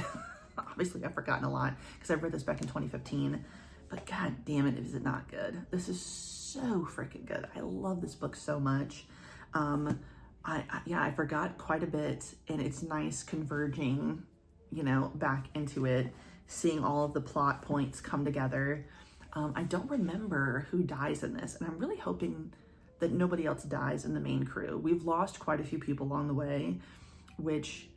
obviously I've forgotten a lot because I read this back in 2015. But god damn it, is it not good? This is so freaking good. I love this book so much. I forgot quite a bit, and it's nice converging, you know, back into it, seeing all of the plot points come together. I don't remember who dies in this, and I'm really hoping that nobody else dies in the main crew. We've lost quite a few people along the way, which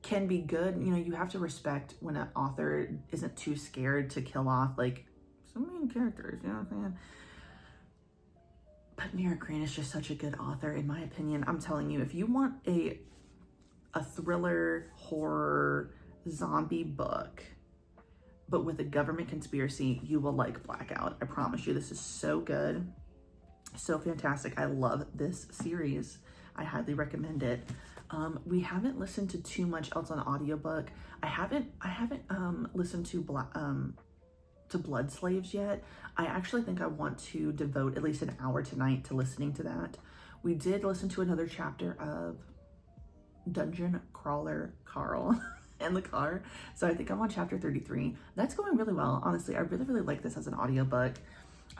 can be good. You know, you have to respect when an author isn't too scared to kill off, like, some main characters, you know what I'm saying? But Mira Green is just such a good author, in my opinion. I'm telling you, if you want a thriller, horror, zombie book, but with a government conspiracy, you will like Blackout. I promise you, this is so good. So fantastic. I love this series. I highly recommend it. We haven't listened to too much else on audiobook. I haven't listened to Blood Slaves yet. I actually think I want to devote at least an hour tonight to listening to that. We did listen to another chapter of Dungeon Crawler Carl in the car. So I think I'm on chapter 33. That's going really well. Honestly, I really, really like this as an audiobook.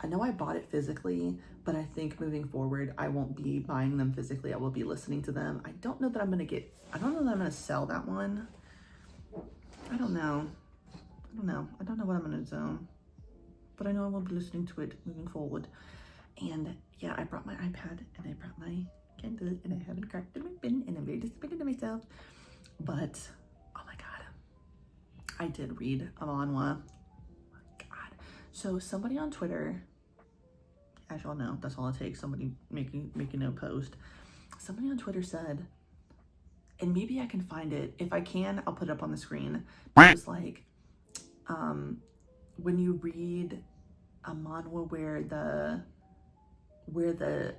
I know I bought it physically, but I think moving forward, I won't be buying them physically. I will be listening to them. I don't know that I'm going to sell that one. I don't know what I'm going to do, but I know I will be listening to it moving forward. And yeah, I brought my iPad and I brought my Kindle and I haven't cracked it open and I'm very disappointed in myself. But oh my god, I did read a manhwa. Oh my god. So somebody on Twitter, as y'all know, that's all it takes, somebody making a post. Somebody on Twitter said, and maybe I can find it. If I can, I'll put it up on the screen. It was like, when you read a manhwa where the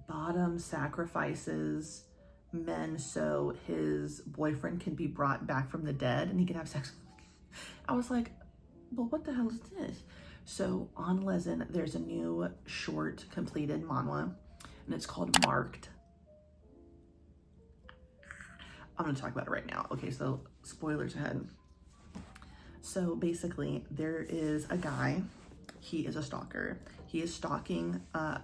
bottom sacrifices men so his boyfriend can be brought back from the dead and he can have sex. I was like, well, what the hell is this? So on Lezen, there's a new short completed manhwa, and it's called Marked. I'm gonna talk about it right now. Okay, so spoilers ahead. So basically, there is a guy. He is a stalker. He is stalking a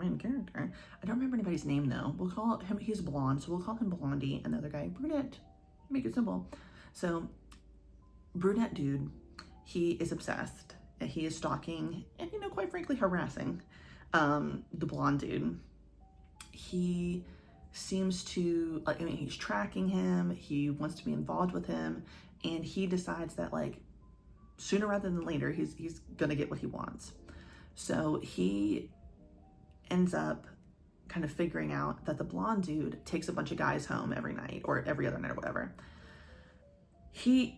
main character. I don't remember anybody's name though. We'll call him, he's blonde, so we'll call him Blondie, and the other guy brunette. Make it simple. So brunette dude, he is obsessed. He is stalking and, you know, quite frankly harassing the blonde dude. He seems to, I mean, he's tracking him. He wants to be involved with him, and he decides that, like, sooner rather than later, he's gonna get what he wants. So he ends up kind of figuring out that the blonde dude takes a bunch of guys home every night or every other night or whatever. He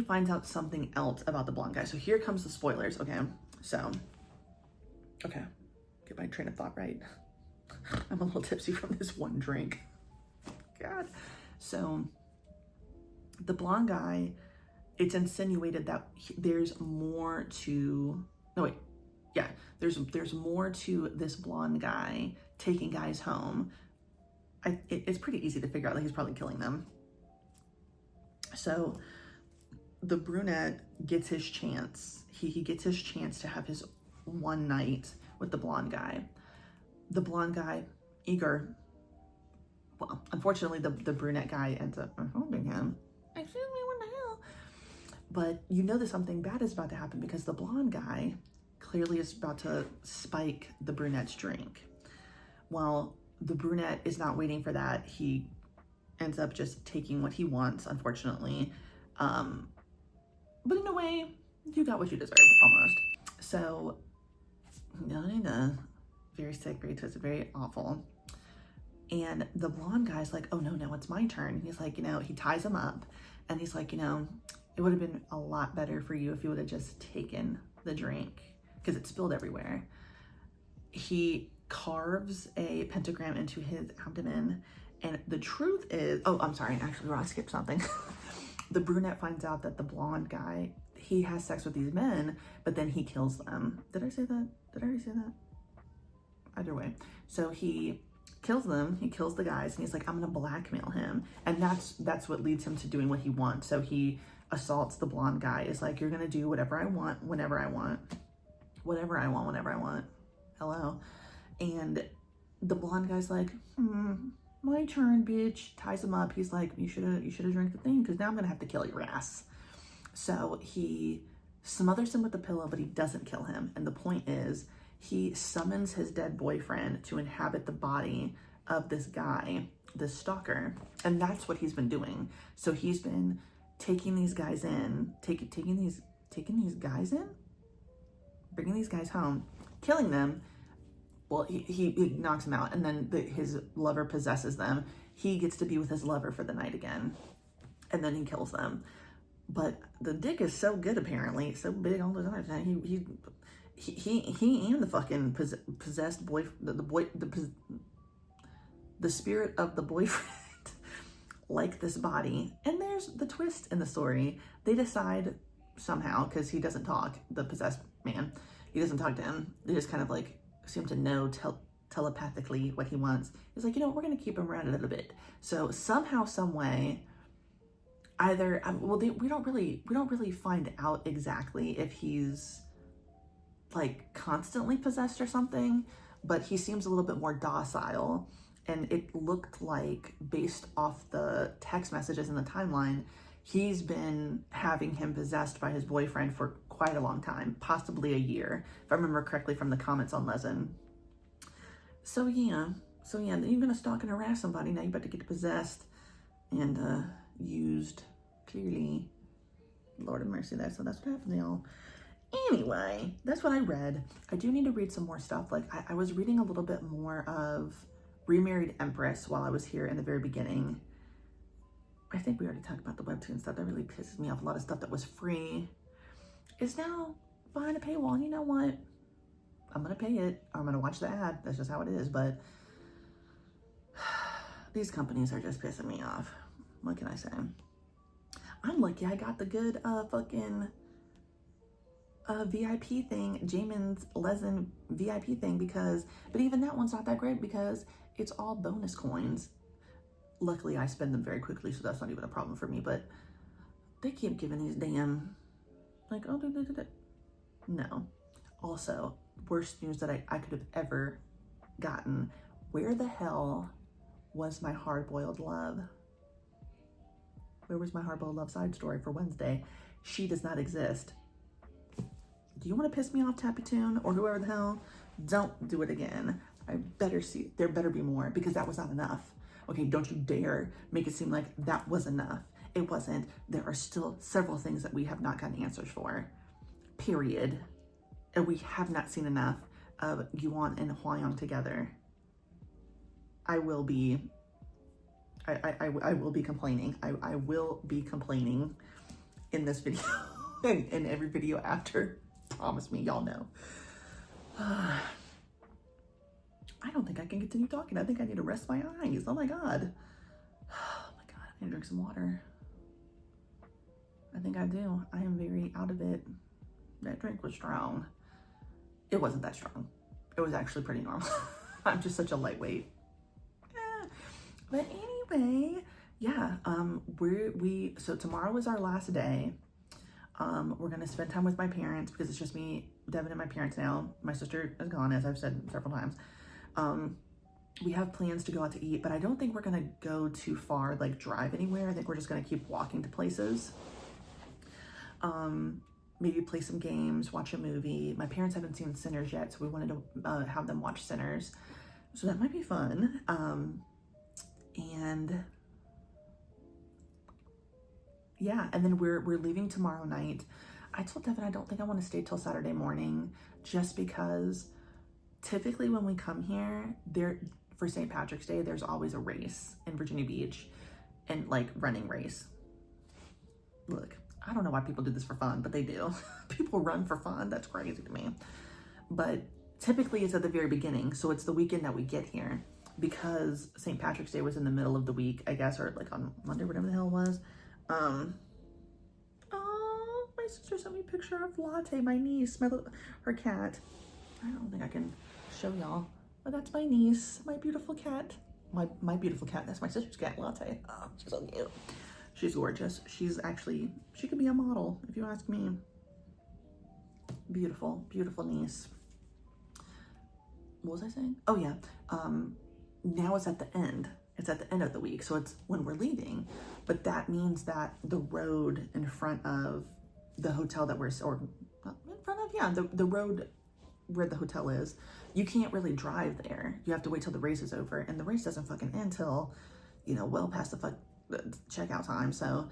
finds out something else about the blonde guy. So here comes the spoilers, okay? So, okay, get my train of thought right. I'm a little tipsy from this one drink. God. So the blonde guy, it's insinuated that there's more to, no wait, yeah, there's more to this blonde guy taking guys home. It's pretty easy to figure out, like, he's probably killing them. So the brunette gets his chance. He gets his chance to have his one night with the blonde guy. The blonde guy, eager. Well, unfortunately, the brunette guy ends up holding him. Excuse me, what the hell? But you know that something bad is about to happen because the blonde guy clearly is about to spike the brunette's drink. Well, the brunette is not waiting for that. He ends up just taking what he wants, unfortunately. But in a way, you got what you deserve, almost. So, very sick, very twisted, very awful. And the blonde guy's like, oh no, it's my turn. And he's like, he ties him up and he's like, it would have been a lot better for you if you would have just taken the drink because it spilled everywhere. He carves a pentagram into his abdomen. And the truth is, oh, I'm sorry, actually, I skipped something. The brunette finds out that the blonde guy, he has sex with these men, but then he kills them. Did I say that? Did I already say that? Either way. So he kills them, he kills the guys, and he's like, I'm gonna blackmail him. And that's what leads him to doing what he wants. So he assaults the blonde guy. It's like, you're gonna do whatever I want, whenever I want. Whatever I want, whenever I want. Hello. And the blonde guy's like, my turn, bitch. Ties him up. He's like, you should have drank the thing because now I'm gonna have to kill your ass. So he smothers him with the pillow, but he doesn't kill him. And the point is, he summons his dead boyfriend to inhabit the body of this guy, this stalker. And that's what he's been doing. So he's been taking these guys in, taking these guys in, bringing these guys home, killing them. Well, he knocks them out, and then his lover possesses them. He gets to be with his lover for the night again, and then he kills them. But the dick is so good, apparently, so big all the time. He and the fucking possessed boy, the spirit of the boyfriend like this body. And there's the twist in the story. They decide somehow, because he doesn't talk, the possessed man, he doesn't talk to him. They just kind of like seem to know telepathically what he wants. He's like, we're gonna keep him around a little bit. So somehow, some way, either we don't really find out exactly if he's like constantly possessed or something, but he seems a little bit more docile. And it looked like, based off the text messages in the timeline, he's been having him possessed by his boyfriend for quite a long time, possibly a year, if I remember correctly from the comments on Lezen. So yeah, you're gonna stalk and harass somebody, now you better get possessed and used, clearly. Lord have mercy there. So that's what happened to y'all. Anyway, that's what I read. I do need to read some more stuff. Like I was reading a little bit more of Remarried Empress while I was here in the very beginning. I think we already talked about the webtoon stuff. That really pisses me off. A lot of stuff that was free is now behind a paywall. And you know what? I'm gonna pay it. I'm gonna watch the ad. That's just how it is. But these companies are just pissing me off. What can I say? I'm lucky I got the good fucking VIP thing, Jamin's Lezen VIP thing, but even that one's not that great because it's all bonus coins. Luckily, I spend them very quickly, so that's not even a problem for me, but they keep giving these damn, like, oh, no. Also, worst news that I could have ever gotten. Where the hell was my hard-boiled love? Where was my hard-boiled love side story for Wednesday? She does not exist. Do you want to piss me off, Tappy Toon, or whoever the hell? Don't do it again. I better see, there better be more, because that was not enough. Okay, don't you dare make it seem like that was enough. It wasn't. There are still several things that we have not gotten answers for, period. And we have not seen enough of Yuan and Hwayoung together. I will be complaining. I will be complaining in this video and in every video after. Promise me, y'all know. I don't think I can continue talking. I think I need to rest my eyes. Oh my God. Oh my God, I need to drink some water. I think I do. I am very out of it. That drink was strong. It wasn't that strong. It was actually pretty normal. I'm just such a lightweight. But anyway, yeah, so tomorrow is our last day. We're gonna spend time with my parents because it's just me, Devin, and my parents now. My sister is gone, as I've said several times. We have plans to go out to eat, but I don't think we're gonna go too far, like drive anywhere. I think we're just gonna keep walking to places. Maybe play some games, watch a movie. My parents haven't seen Sinners yet, so we wanted to have them watch Sinners. So that might be fun. And yeah, and then we're leaving tomorrow night. I told Devin I don't think I want to stay till Saturday morning, just because typically when we come here, there for St. Patrick's Day, there's always a race in Virginia Beach, and like running race. Look, I don't know why people do this for fun, but they do. People run for fun. That's crazy to me. But typically it's at the very beginning, so it's the weekend that we get here, because St. Patrick's Day was in the middle of the week, I guess, or like on Monday, whatever the hell it was. Oh, my sister sent me a picture of Latte, my niece, her cat. I don't think I can show y'all, but that's my niece, my beautiful cat. My beautiful cat, that's my sister's cat, Latte. Oh, she's so cute. She's gorgeous. She could be a model, if you ask me. Beautiful, beautiful niece. What was I saying? Oh yeah, now it's at the end. It's at the end of the week, so it's when we're leaving. But that means that the road in front of the hotel that the road where the hotel is, you can't really drive there. You have to wait till the race is over, and the race doesn't fucking end till, well past the checkout time. So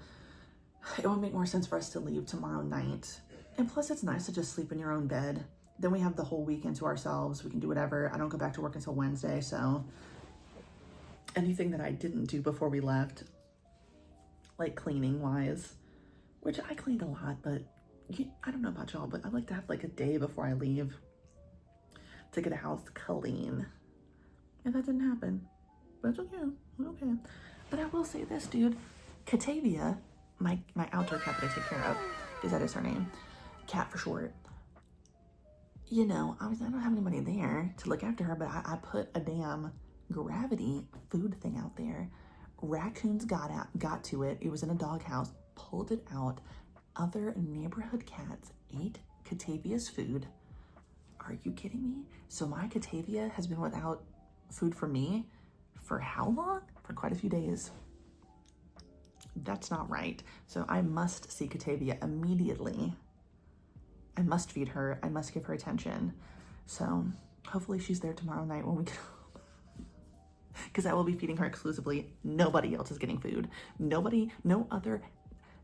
it would make more sense for us to leave tomorrow night. And plus, it's nice to just sleep in your own bed. Then we have the whole weekend to ourselves. We can do whatever. I don't go back to work until Wednesday, so anything that I didn't do before we left, like cleaning wise, which I cleaned a lot, but I don't know about y'all, but I like to have like a day before I leave to get a house clean. And that didn't happen, but it's okay. Okay. But I will say this, dude. Catavia, my outdoor cat that I take care of, because that is her name, Cat for short. I don't have anybody there to look after her, but I put a damn gravity food thing out there. Raccoons got to it. It was in a doghouse, pulled it out. Other neighborhood cats ate Catavia's food. Are you kidding me? So my Catavia has been without food for me for how long? For quite a few days. That's not right. So I must see Catavia immediately. I must feed her. I must give her attention. So hopefully she's there tomorrow night when we get home. Because I will be feeding her exclusively. Nobody else is getting food. Nobody, no other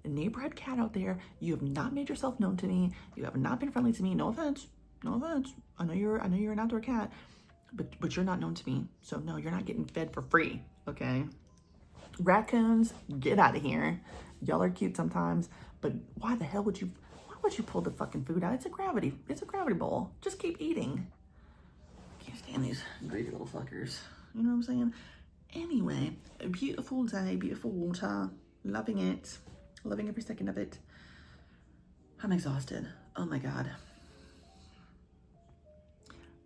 neighborhood cat out there. You have not made yourself known to me. You have not been friendly to me. No offense. No offense. I know you're an outdoor cat, but you're not known to me. So no, you're not getting fed for free. Okay. Raccoons, get out of here. Y'all are cute sometimes, but why the hell would you pull the fucking food out? It's a gravity bowl. Just keep eating. Can't stand these greedy little fuckers. You know what I'm saying? Anyway, a beautiful day, beautiful water. Loving it. Loving every second of it. I'm exhausted. Oh my God.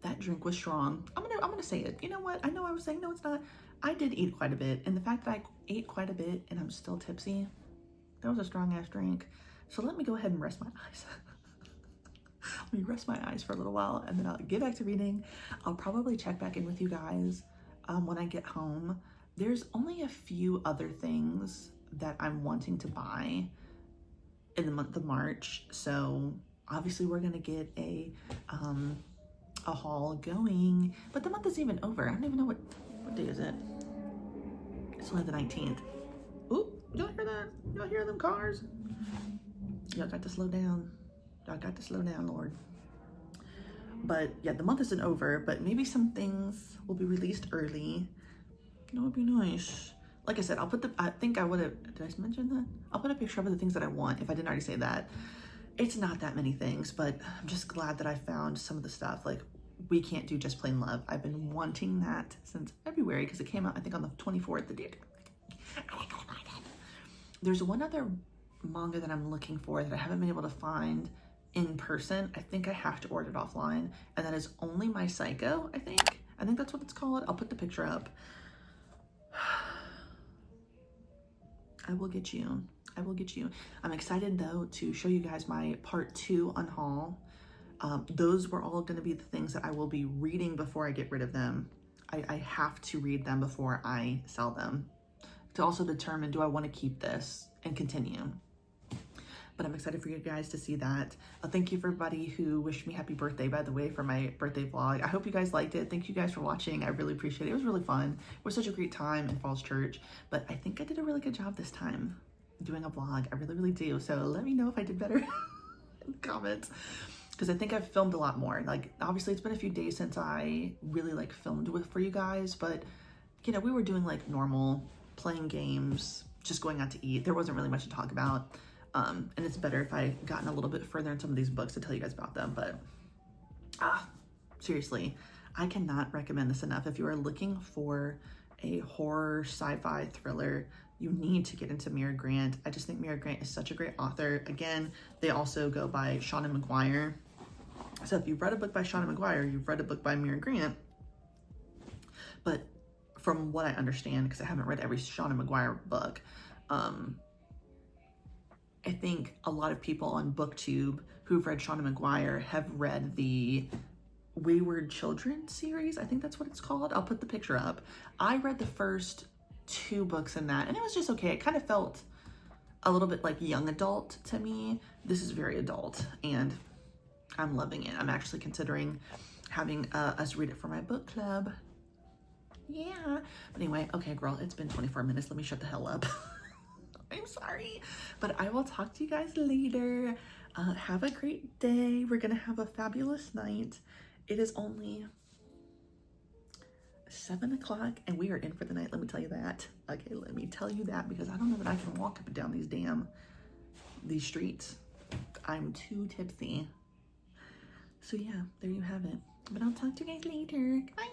That drink was strong. I'm gonna say it. You know what? I know I was saying no, it's not. I did eat quite a bit, and the fact that I ate quite a bit and I'm still tipsy, that was a strong ass drink. So let me go ahead and rest my eyes. Let me rest my eyes for a little while, and then I'll get back to reading. I'll probably check back in with you guys when I get home. There's only a few other things that I'm wanting to buy in the month of March. So obviously we're gonna get a haul going, but the month isn't even over. I don't even know what day is it. It's only the 19th. Ooh, y'all hear that? Y'all hear them cars? Y'all got to slow down. Y'all got to slow down, Lord. But yeah, the month isn't over, but maybe some things will be released early. That would be nice. Like I said, I think I would have, did I mention that? I'll put a picture of the things that I want, if I didn't already say that. It's not that many things, but I'm just glad that I found some of the stuff. Like, We Can't Do Just Plain Love. I've been wanting that since February, because it came out, I think, on the 24th. There's one other manga that I'm looking for that I haven't been able to find in person. I think I have to order it offline, and that is Only My Psycho, I think. I think that's what it's called. I'll put the picture up. I will get you. I will get you. I'm excited, though, to show you guys my part 2 unhaul. Those were all going to be the things that I will be reading before I get rid of them. I have to read them before I sell them, to also determine, do I want to keep this and continue? But I'm excited for you guys to see that. Thank you for everybody who wished me happy birthday, by the way, for my birthday vlog. I hope you guys liked it. Thank you guys for watching. I really appreciate it. It was really fun. It was such a great time in Falls Church, but I think I did a really good job this time. doing a vlog. I really, really do. So let me know if I did better in the comments, because I think I've filmed a lot more. Like, obviously it's been a few days since I really like filmed for you guys, but you know, we were doing like normal, playing games, just going out to eat. There wasn't really much to talk about. And it's better if I gotten a little bit further in some of these books to tell you guys about them. But seriously, I cannot recommend this enough. If you are looking for a horror sci-fi thriller, you need to get into Mira Grant. I just think Mira Grant is such a great author. Again, they also go by Shauna McGuire. So if you've read a book by Shauna McGuire, you've read a book by Mira Grant. But from what I understand, because I haven't read every Shauna McGuire book, I think a lot of people on BookTube who've read Shauna McGuire have read the Wayward Children series. I think that's what it's called. I'll put the picture up. I read the first 2 books in that, and it was just okay. It kind of felt a little bit like young adult to me. This is very adult, and I'm loving it. I'm actually considering having us read it for my book club. Yeah. But anyway, okay, girl, it's been 24 minutes. Let me shut the hell up. I'm sorry, but I will talk to you guys later. Have a great day. We're gonna have a fabulous night. It is only 7 o'clock and we are in for the night. Let me tell you that. Okay, let me tell you that, because I don't know that I can walk up and down these streets. I'm too tipsy. So yeah, there you have it. But I'll talk to you guys later. Bye.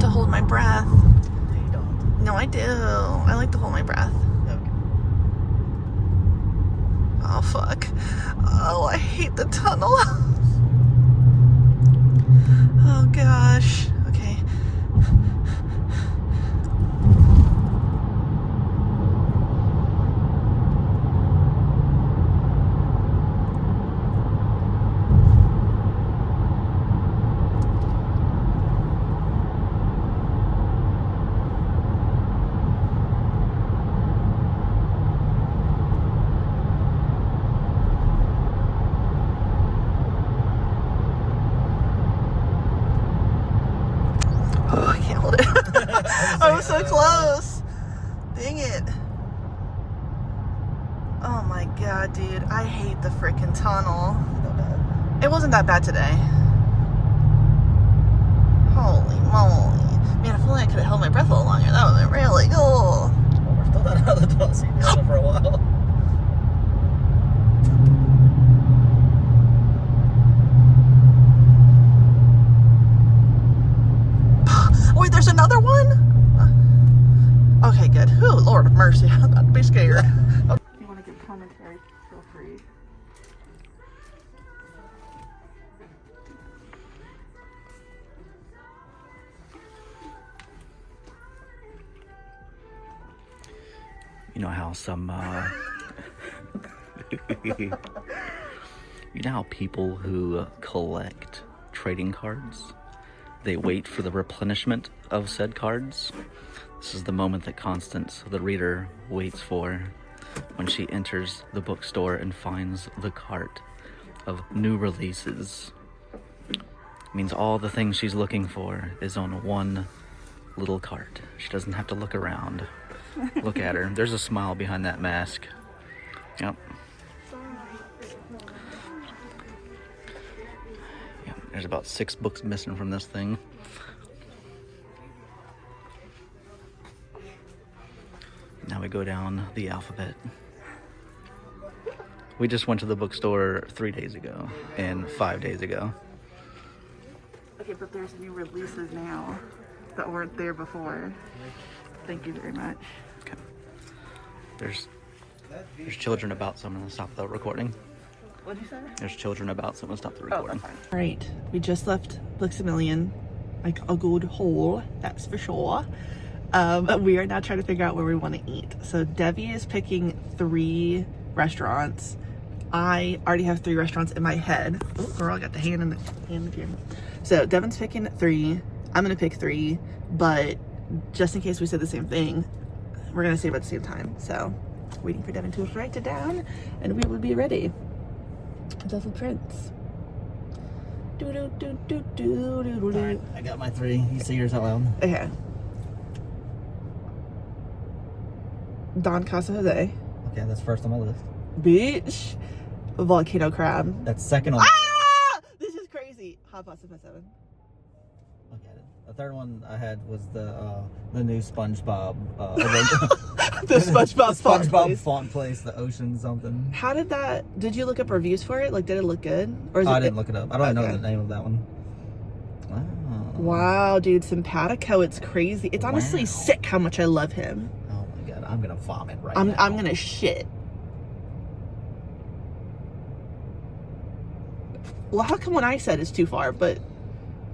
Hold my breath. No, you don't. No, I do. I like to hold my breath. Okay. Oh, fuck. Oh, I hate the tunnel. Oh, gosh. Okay. I was so close. Dang it. Oh my god, dude. I hate the freaking tunnel. Not bad. It wasn't that bad today. Holy moly. Man, I feel like I could have held my breath a little longer. That would have been really cool. Well, we're still not out of the tunnel. So you've been out for a while. Wait, there's another one? Okay, good. Ooh, Lord of mercy. I'm about to be scared. If you want to give commentary, feel free. You know how some, you know how people who collect trading cards, they wait for the replenishment of said cards? This is the moment that Constance, the reader, waits for when she enters the bookstore and finds the cart of new releases. It means all the things she's looking for is on one little cart. She doesn't have to look around. Look at her. There's a smile behind that mask. Yep. There's about 6 books missing from this thing. go down the alphabet. We just went to the bookstore 3 days ago and 5 days ago. Okay, but there's new releases now that weren't there before. Thank you very much. Okay. There's children about, so I'm gonna stop the recording. What'd you say? There's children about, so I'm gonna stop the Oh, recording. that's fine. All right, we just left Books A Million, like a good haul, that's for sure. We are now trying to figure out where we want to eat. So Debbie is picking 3 restaurants. I already have 3 restaurants in my head. Oh, girl, I got the hand in the camera. So Devin's picking 3. I'm gonna pick 3, but just in case we said the same thing, we're gonna say it at the same time. So waiting for Devin to write it down, and we will be ready. Devil Prince. Alright, I got my 3. You say yours out loud. Okay. Don Casa Jose. Okay, that's first on my list. Bitch. Volcano Crab. That's second on. Ah! This is crazy. Hot Pot 7. Look at it. The third one I had was the new SpongeBob. The SpongeBob font place, the ocean something. How did you look up reviews for it? Like, did it look good? Or is I it, didn't look it up. I don't know Okay. the name of that one. Wow. Wow, dude, Simpatico. It's crazy. It's honestly Wow. sick how much I love him. Oh my god, I'm gonna vomit right I'm now. gonna shit. Well, how come when I said it's too far, but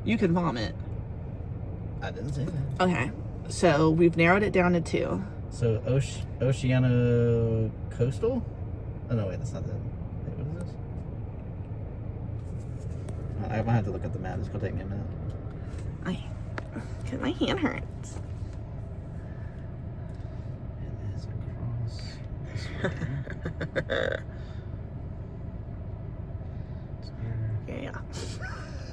you can vomit? I didn't say that. Okay, so we've narrowed it down to 2. So Oceano Coastal? Oh no, wait, that's not that. Wait, what is this? I might have to look at the map. It's gonna take me a minute. My hand hurts. It is across this way. It's here. Yeah.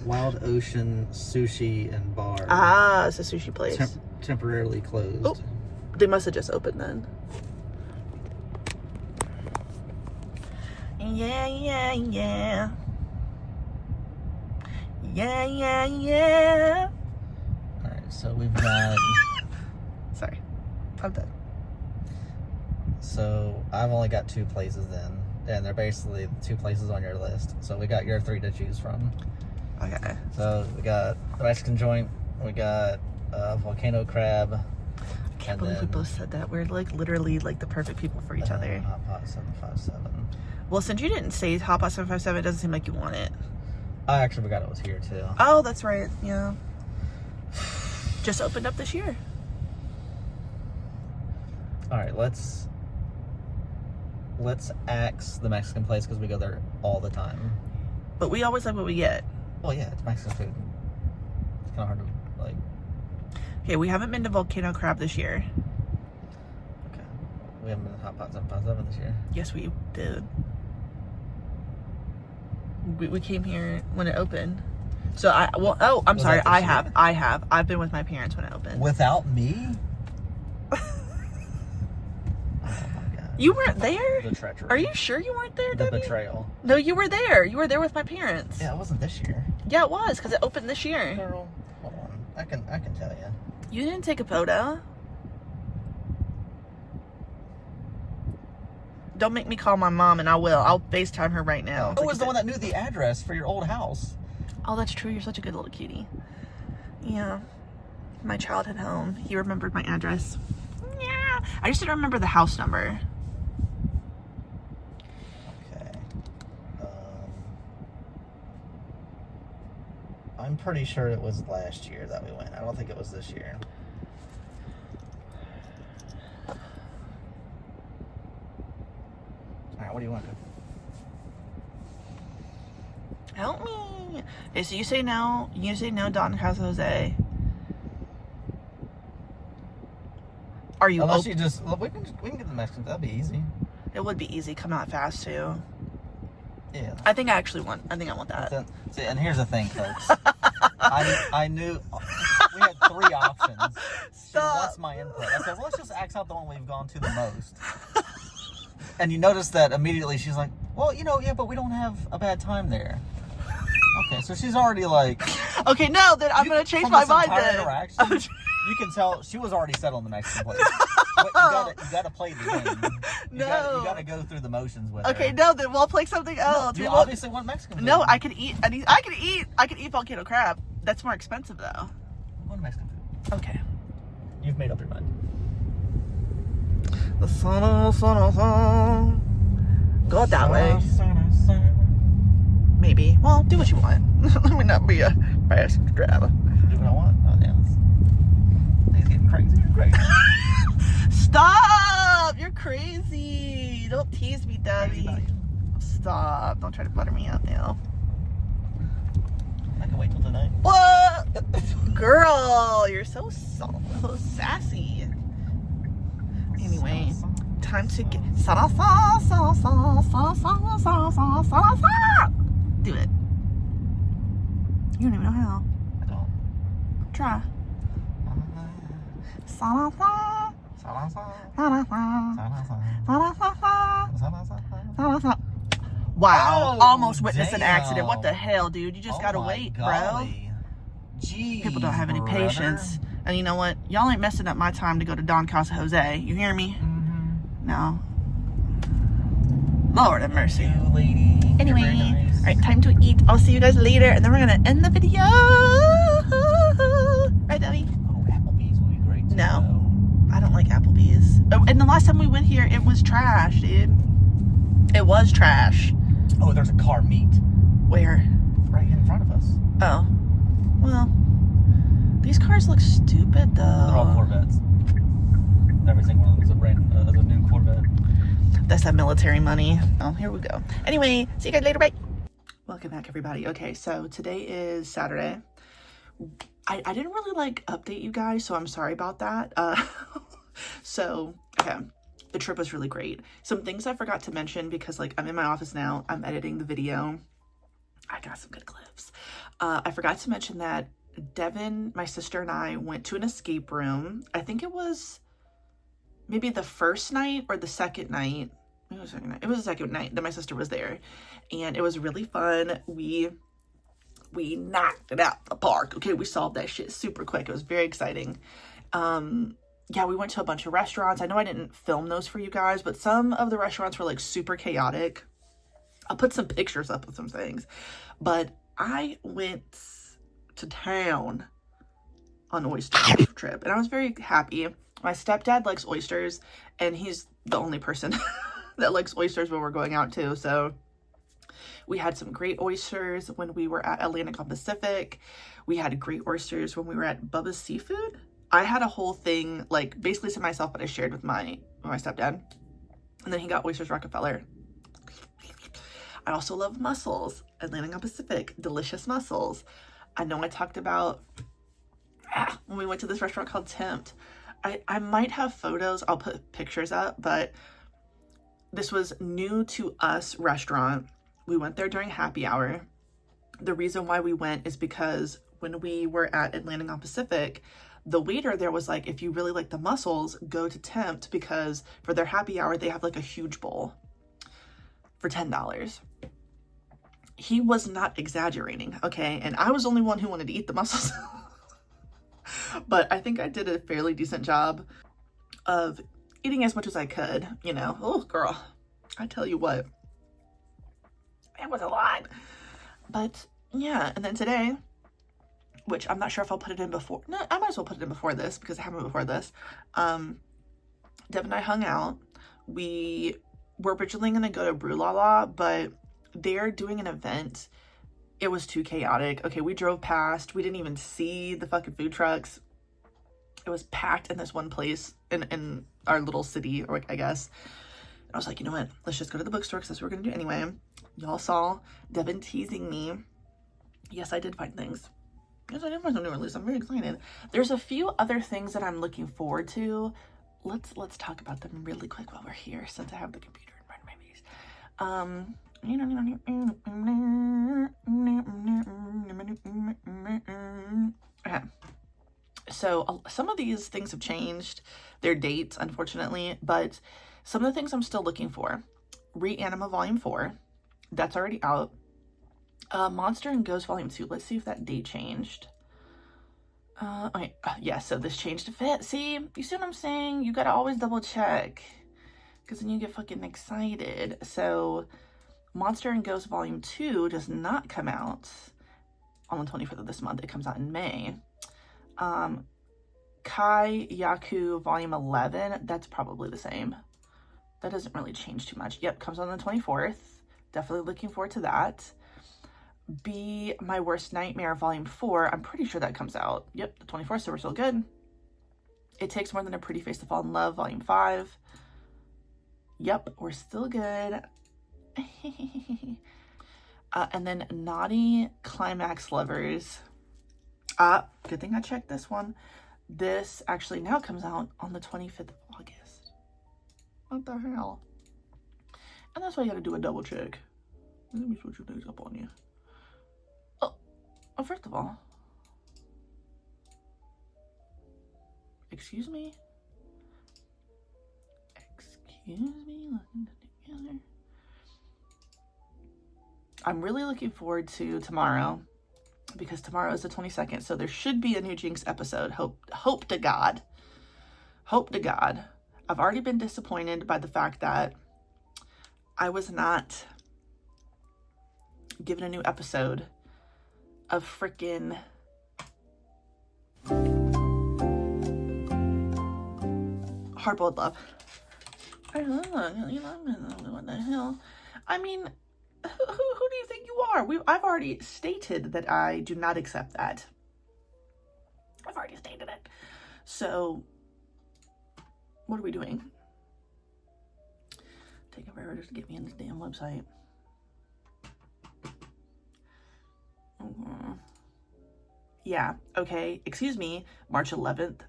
Wild Ocean Sushi and Bar. Ah, it's a sushi place. Temporarily closed. Oh. They must have just opened then. Yeah. Alright, so we've got. Sorry, I'm done. So I've only got 2 places then, and they're basically 2 places on your list. So we got your 3 to choose from. Okay. So we got the Mexican joint, we got volcano crab. I can't believe we both said that. We're like literally like the perfect people for each other. Hot Pot 757. Well, since you didn't say Hot Pot 757, it doesn't seem like you want it. I actually forgot it was here too. Oh, that's right. Yeah. Just opened up this year. All right, let's axe the Mexican place because we go there all the time. But we always like what we get. Well, yeah, it's Mexican food. It's kind of hard to like. Okay, we haven't been to Volcano Crab this year. Okay, we haven't been to Hot Pot 757 this year. Yes, we did. We came here when it opened. So I'm sorry. that this year? I have. I've been with my parents when it opened. Without me? Oh my god. You weren't there? The treachery. Are you sure you weren't there, The Debbie? betrayal. No, you were there. You were there with my parents. Yeah, it wasn't this year. Yeah, it was because it opened this year. Girl, hold on. I can tell you. You didn't take a photo. Don't make me call my mom, and I will. I'll FaceTime her right now. Who was the one that knew the address for your old house? Oh, that's true. You're such a good little cutie. Yeah. My childhood home. He remembered my address. Yeah. I just didn't remember the house number. Okay. I'm pretty sure it was last year that we went. I don't think it was this year. Alright, what do you want? Help me. Okay, so you say no. You say no, Don Casa Jose. Are you Unless open? you just, we can get the Mexican. That'd be easy. It would be easy. Come out fast too. Yeah. I think I want that. See, and here's the thing, folks. I knew we had 3 options. She Stop. wants my input. I said, well, let's just axe out the one we've gone to the most. And you notice that immediately she's like, well, yeah, but we don't have a bad time there. Okay, so she's already like... Okay, no, then I'm going to change from my this mind entire then. interaction, you can tell she was already settled in the Mexican place. you gotta play the game. No. You gotta go through the motions with Okay, her. no, then we'll play something else. You obviously want Mexican food. No, I could eat volcano crab. That's more expensive though. I want Mexican food. Okay. You've made up your mind. The sun. Go that way. Maybe. Well, do what you want. Let me not be a fast driver. Do what I want. Oh, yeah. Things getting crazy. Stop! You're crazy. Don't tease me, Debbie. Crazy Stop. Don't try to butter me up now. I can wait till tonight. What? Girl, you're so sassy. Anyway, time to get do it. You don't even know how. I don't. Try. Wow, Oh, almost witnessed an damn. accident. What the hell, dude? You just gotta wait, bro. Jeez, People don't have any brother. patience. And you know what? Y'all ain't messing up my time to go to Don Casa Jose. You hear me? Mm-hmm. No. Lord have mercy. You, lady. You're Anyway, very nice. all right, time to eat. I'll see you guys later, and then we're gonna end the video. Right, Debbie? Oh, Applebee's would be great too. No. though. I don't like Applebee's. Oh, and the last time we went here, it was trash, dude. It was trash. Oh, there's a car meet Where? right in front of us. Oh. Well, these cars look stupid, though. They're all Corvettes. Every single one of them is a new Corvette. That's that military money. Oh, here we go. Anyway, see you guys later. Bye. Welcome back, everybody. Okay, so today is Saturday. I didn't really update you guys, so I'm sorry about that. Okay, the trip was really great. Some things I forgot to mention because I'm in my office now. I'm editing the video. I got some good clips. I forgot to mention that Devin, my sister, and I went to an escape room. I think it was maybe the first night or the second night. It was the second night that my sister was there, and it was really fun. We knocked it out the park. Okay, we solved that shit super quick. It was very exciting. Yeah, we went to a bunch of restaurants. I know I didn't film those for you guys, but some of the restaurants were super chaotic. I'll put some pictures up of some things, but I went to town on oyster trip, and I was very happy. My stepdad likes oysters, and he's the only person that likes oysters when we're going out too. So we had some great oysters when we were at Atlantic on Pacific. We had great oysters when we were at Bubba's Seafood. I had a whole thing basically to myself, but I shared with my stepdad, and then he got oysters Rockefeller. I also love mussels. Atlantic on Pacific, delicious mussels. I know I talked about when we went to this restaurant called Tempt. I might have photos. I'll put pictures up, but this was new to us restaurant. We went there during happy hour. The reason why we went is because when we were at Atlantic on Pacific, the waiter there was if you really like the mussels, go to Tempt, because for their happy hour, they have a huge bowl for $10. He was not exaggerating, okay? And I was the only one who wanted to eat the mussels. But I think I did a fairly decent job of eating as much as I could, Oh, girl, I tell you what. It was a lot. But, yeah, and then today, which I'm not sure if I'll put it in before. No, I might as well put it in before this because I haven't before this. Deb and I hung out. We were originally going to go to Brew La La, but they're doing an event. It was too chaotic. Okay, we drove past. We didn't even see the fucking food trucks. It was packed in this one place in our little city, or I guess. And I was like, you know what? Let's just go to the bookstore because that's what we're going to do anyway. Y'all saw Devin teasing me. Yes, I did find things. Yes, I did find some new release. I'm very excited. There's a few other things that I'm looking forward to. Let's talk about them really quick while we're here, since I have the computer in front of my face. Okay. So some of these things have changed their dates, unfortunately, but some of the things I'm still looking for. Reanima Volume 4. That's already out. Monster and Ghost Volume 2. Let's see if that date changed. Okay, yeah, so this changed to fit. See, you see what I'm saying? You gotta always double check, because then you get fucking excited. So, Monster and Ghost Volume 2 does not come out on the 25th of this month. It comes out in May. Kai Yaku Volume 11, that's probably the same. That doesn't really change too much. Yep, comes on the 24th. Definitely looking forward to that. Be My Worst Nightmare Volume 4, I'm pretty sure that comes out. Yep, the 24th, so we're still good. It Takes More Than a Pretty Face to Fall in Love, Volume 5. Yep, we're still good. And then Naughty Climax Lovers. Good thing I checked this one. This actually now comes out on the 25th of August. What the hell? And that's why you gotta do a double check. Let me switch things up on you. Oh, first of all, excuse me, looking together. I'm really looking forward to tomorrow, because tomorrow is the 22nd, so there should be a new Jinx episode. Hope to God. I've already been disappointed by the fact that I was not given a new episode of frickin' Hardboiled Love. What the hell? I mean, who do you think you are? I've already stated that I do not accept that. I've already stated it. So, what are we doing? Taking forever just to get me in this damn website. Yeah, okay, excuse me, March 11th,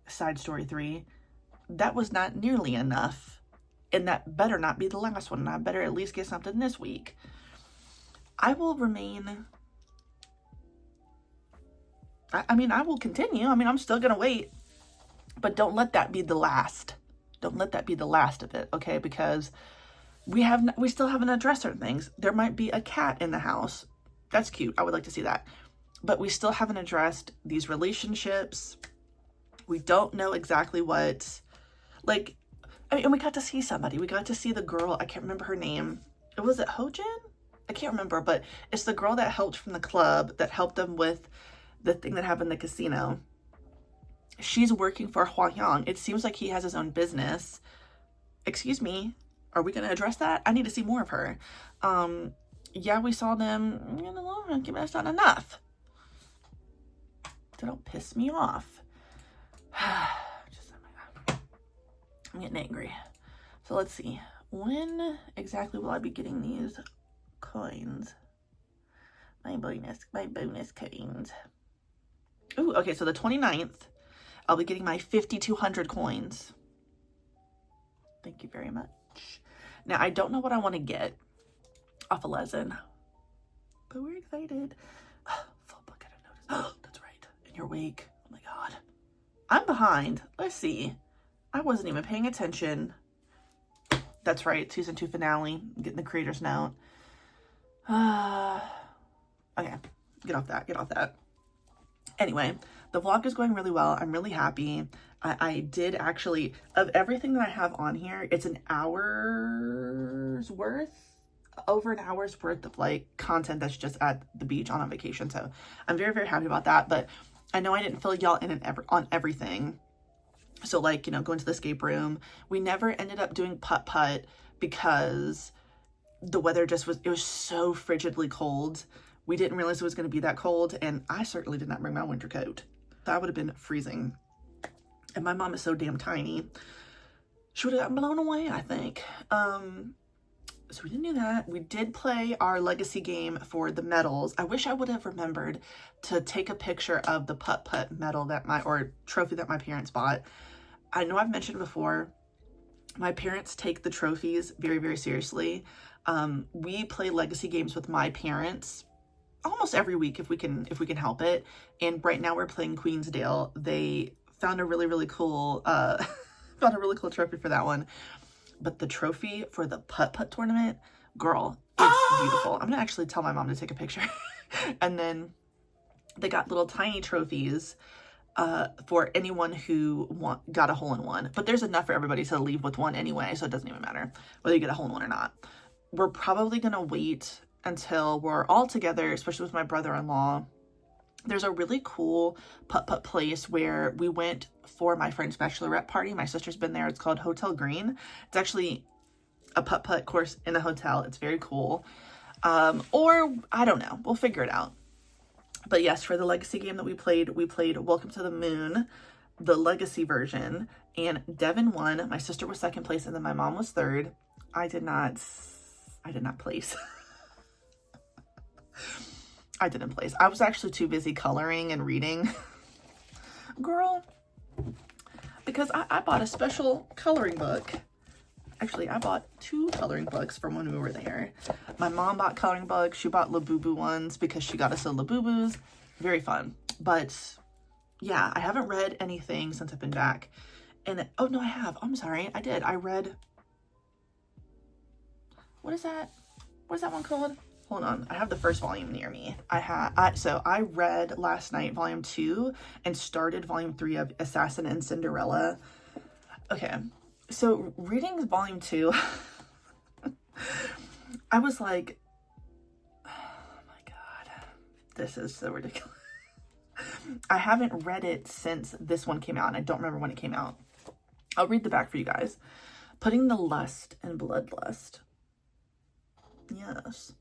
Side Story 3, that was not nearly enough, and that better not be the last one, and I better at least get something this week. I will remain, I mean, I will continue, I mean, I'm still gonna wait, but don't let that be the last. Don't let that be the last of it, okay, because we still haven't addressed certain things. There might be a cat in the house. That's cute. I would like to see that. But we still haven't addressed these relationships. We don't know exactly what, like, I mean, and we got to see somebody. We got to see the girl. I can't remember her name. Was it Hojin? I can't remember, but it's the girl that helped from the club, that helped them with the thing that happened in the casino. She's working for Hua-Yang. It seems like he has his own business. Excuse me. Are we going to address that? I need to see more of her. Yeah, we saw them, you know, that's not enough. So don't piss me off. I'm getting angry. So let's see. When exactly will I be getting these coins? My bonus coins. Ooh, okay, so the 29th, I'll be getting my 5,200 coins. Thank you very much. Now, I don't know what I want to get off a lesson, but we're excited. Full book, I didn't notice. That's right, in your wake. Oh my god, I'm behind. Let's see, I wasn't even paying attention. That's right, season 2 finale. I'm getting the creator's note. Okay, get off that. Anyway, the vlog is going really well. I'm really happy. I did actually, of everything that I have on here, it's an hour's worth, over an hour's worth of like content that's just at the beach on vacation. So I'm very, very happy about that. But I know I didn't fill y'all in on everything. So like, you know, going to the escape room, we never ended up doing putt-putt because the weather just was, it was so frigidly cold. We didn't realize it was going to be that cold, and I certainly did not bring my winter coat. That would have been freezing. And my mom is so damn tiny. She would have gotten blown away, I think. So we didn't do that. We did play our legacy game for the medals. I wish I would have remembered to take a picture of the putt-putt medal or trophy that my parents bought. I know I've mentioned before, my parents take the trophies very, very seriously. We play legacy games with my parents almost every week if we can help it. And right now we're playing Queensdale. They found a really cool trophy for that one. But the trophy for the putt-putt tournament, girl, it's beautiful. I'm gonna actually tell my mom to take a picture. And then they got little tiny trophies for anyone who got a hole-in-one. But there's enough for everybody to leave with one anyway, so it doesn't even matter whether you get a hole-in-one or not. We're probably going to wait until we're all together, especially with my brother-in-law. There's a really cool putt-putt place where we went for my friend's bachelorette party. My sister's been there. It's called Hotel Green. It's actually a putt-putt course in a hotel. It's very cool. Or, I don't know. We'll figure it out. But yes, for the legacy game that we played Welcome to the Moon, the legacy version, and Devin won. My sister was second place, and then my mom was third. I did not place. I didn't place. I was actually too busy coloring and reading. Girl, because I bought a special coloring book. Actually, I bought 2 coloring books from when we were there. My mom bought coloring books. She bought Labubu ones because she got us the Labubus. Very fun. But yeah, I haven't read anything since I've been back. And oh no, I have. I'm sorry. I did. I read. What is that? What is that one called? Hold on. I have the first volume near me. So I read last night volume 2 and started volume 3 of Assassin and Cinderella. Okay. So reading volume 2, I was like, oh my God, this is so ridiculous. I haven't read it since this one came out, and I don't remember when it came out. I'll read the back for you guys. Putting the lust in bloodlust. Yes.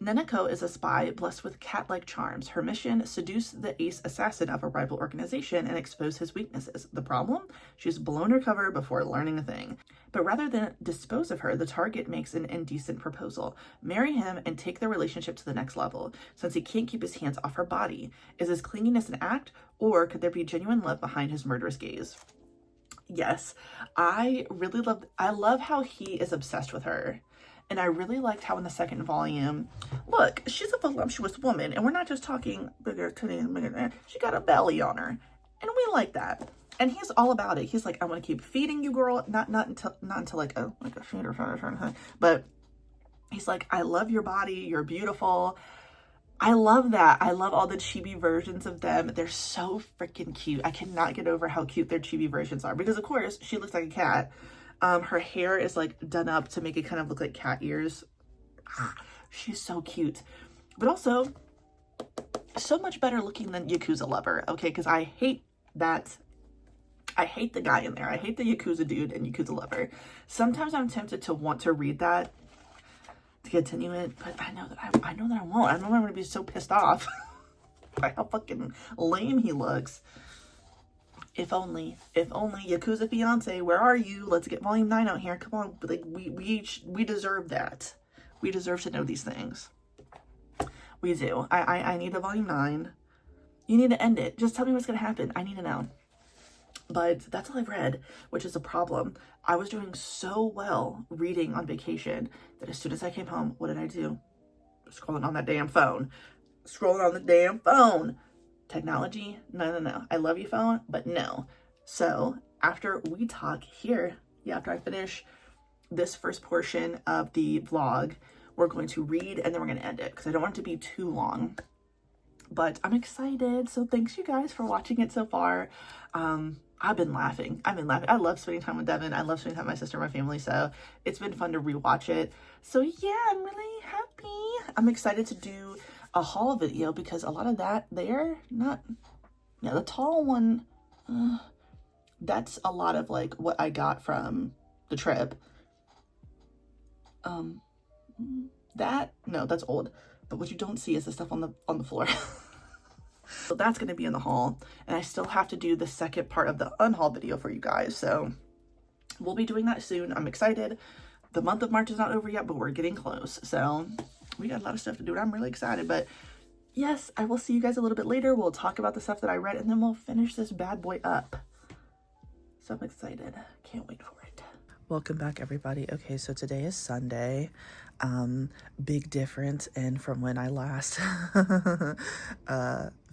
Neneko is a spy blessed with cat-like charms. Her mission, seduce the ace assassin of a rival organization and expose his weaknesses. The problem? She's blown her cover before learning a thing. But rather than dispose of her, the target makes an indecent proposal. Marry him and take the relationship to the next level, since he can't keep his hands off her body. Is his clinginess an act, or could there be genuine love behind his murderous gaze? Yes, I love how he is obsessed with her. And I really liked how in the second volume, look, she's a voluptuous woman, and we're not just talking bigger titties, bigger, she got a belly on her, and we like that. And he's all about it. He's like, I want to keep feeding you, girl. Not until like a feeder fetish or anything, but he's like, I love your body. You're beautiful. I love that. I love all the chibi versions of them. They're so freaking cute. I cannot get over how cute their chibi versions are, because of course she looks like a cat. Her hair is like done up to make it kind of look like cat ears. She's so cute, but also so much better looking than Yakuza Lover. Okay, because I hate that. I hate the guy in there. I hate the Yakuza dude and Yakuza Lover. Sometimes I'm tempted to want to read that to continue it, but I know that I won't. I know I'm gonna be so pissed off by how fucking lame he looks. If only Yakuza Fiance, where are you? Let's get volume 9 out here. Come on, like we deserve that. We deserve to know these things. We do. I need a volume 9. You need to end it. Just tell me what's gonna happen. I need to know. But that's all I've read, which is a problem. I was doing so well reading on vacation that as soon as I came home, what did I do? Scrolling on that damn phone. Scrolling on the damn phone. Technology? No. I love you, phone, but no. So after we talk here, after I finish this first portion of the vlog, we're going to read and then we're going to end it because I don't want it to be too long. But I'm excited. So thanks you guys for watching it so far. I've been laughing. I love spending time with Devin. I love spending time with my sister and my family. So it's been fun to rewatch it. So yeah, I'm really happy. I'm excited to do a haul video because a lot of that there, the tall one, that's a lot of like what I got from the trip. That's old. But what you don't see is the stuff on the floor. So that's going to be in the haul. And I still have to do the second part of the unhaul video for you guys. So we'll be doing that soon. I'm excited. The month of March is not over yet, but we're getting close. So we got a lot of stuff to do and I'm really excited. But yes, I will see you guys a little bit later. We'll talk about the stuff that I read and then we'll finish this bad boy up. So I'm excited. Can't wait for it. Welcome back, everybody. Okay, so today is Sunday. Big difference in from when I last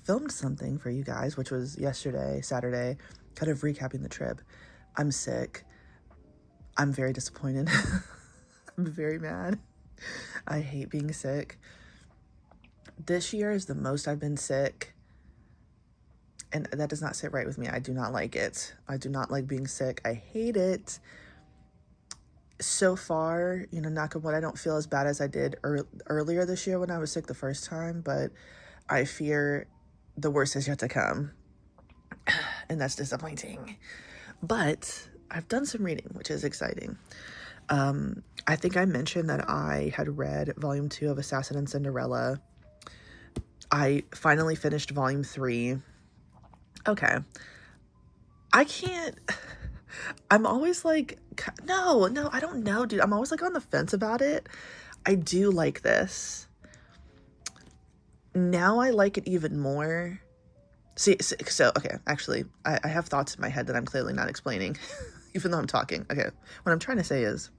filmed something for you guys, which was yesterday, Saturday, kind of recapping the trip. I'm sick. I'm very disappointed. I'm very mad. I hate being sick. This year is the most I've been sick and that does not sit right with me. I do not like it. I do not like being sick. I hate it. So far, you know, knock on wood, I don't feel as bad as I did earlier this year when I was sick the first time, but I fear the worst is yet to come, and that's disappointing. But I've done some reading, which is exciting. I think I mentioned that I had read volume 2 of Assassin and Cinderella. I finally finished volume 3. Okay. I'm always like, no, I don't know, dude. I'm always like on the fence about it. I do like this. Now I like it even more. See, so okay, actually, I have thoughts in my head that I'm clearly not explaining, even though I'm talking. Okay, what I'm trying to say is,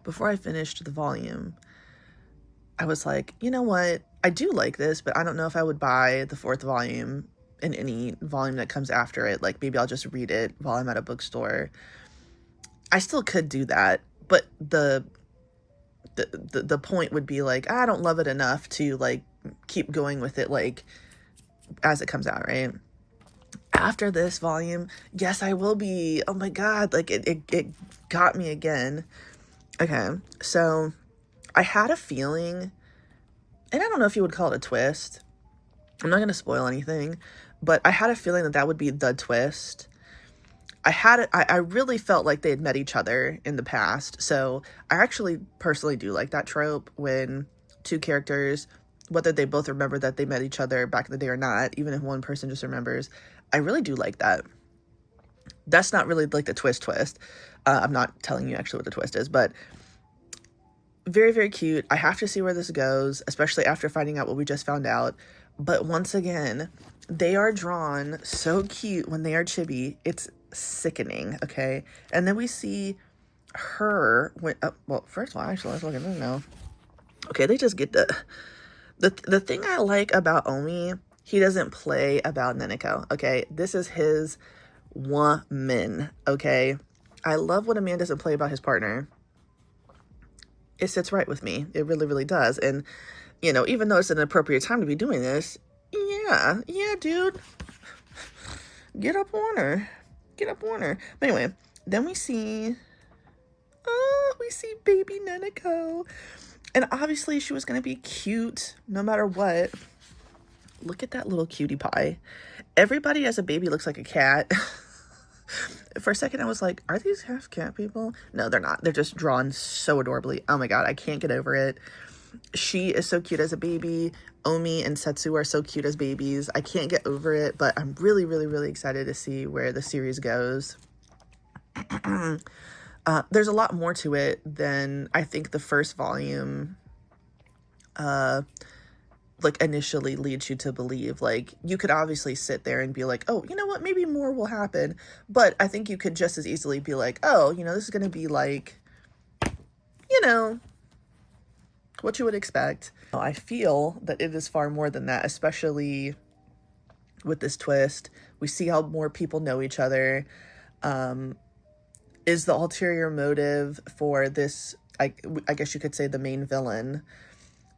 before I finished the volume, I was like, you know what? I do like this, but I don't know if I would buy the 4th volume in any volume that comes after it. Like, maybe I'll just read it while I'm at a bookstore. I still could do that, but the point would be like, I don't love it enough to like keep going with it like as it comes out, right? After this volume, yes, I will be. Oh my God, like it got me again. Okay, so I had a feeling, and I don't know if you would call it a twist. I'm not going to spoil anything, but I had a feeling that would be the twist. I really felt like they had met each other in the past. So I actually personally do like that trope when two characters, whether they both remember that they met each other back in the day or not, even if one person just remembers, I really do like that. That's not really like the twist. I'm not telling you actually what the twist is, but very, very cute. I have to see where this goes, especially after finding out what we just found out. But once again, they are drawn so cute when they are chibi. It's sickening, okay? And then we see her when, well, first of all, actually, let's look at this now. Okay, they just get the thing I like about Omi, he doesn't play about Neneko, okay? This is his woman, okay? I love when a man doesn't play about his partner. It sits right with me. It really, really does. And, you know, even though it's an appropriate time to be doing this, yeah, dude. Get up on her. But anyway, then we see baby Neneko. And obviously she was going to be cute no matter what. Look at that little cutie pie. Everybody as a baby looks like a cat. For a second, I was like, are these half cat people? No, they're not. They're just drawn so adorably. Oh my God, I can't get over it. She is so cute as a baby. Omi and Setsu are so cute as babies. I can't get over it, but I'm really, really, really excited to see where the series goes. There's a lot more to it than I think the first volume like initially leads you to believe. Like, you could obviously sit there and be like, oh, you know what, maybe more will happen, but I think you could just as easily be like, oh, you know, this is going to be like, you know, what you would expect. I feel that it is far more than that, especially with this twist. We see how more people know each other. Is the ulterior motive for this, I guess you could say, the main villain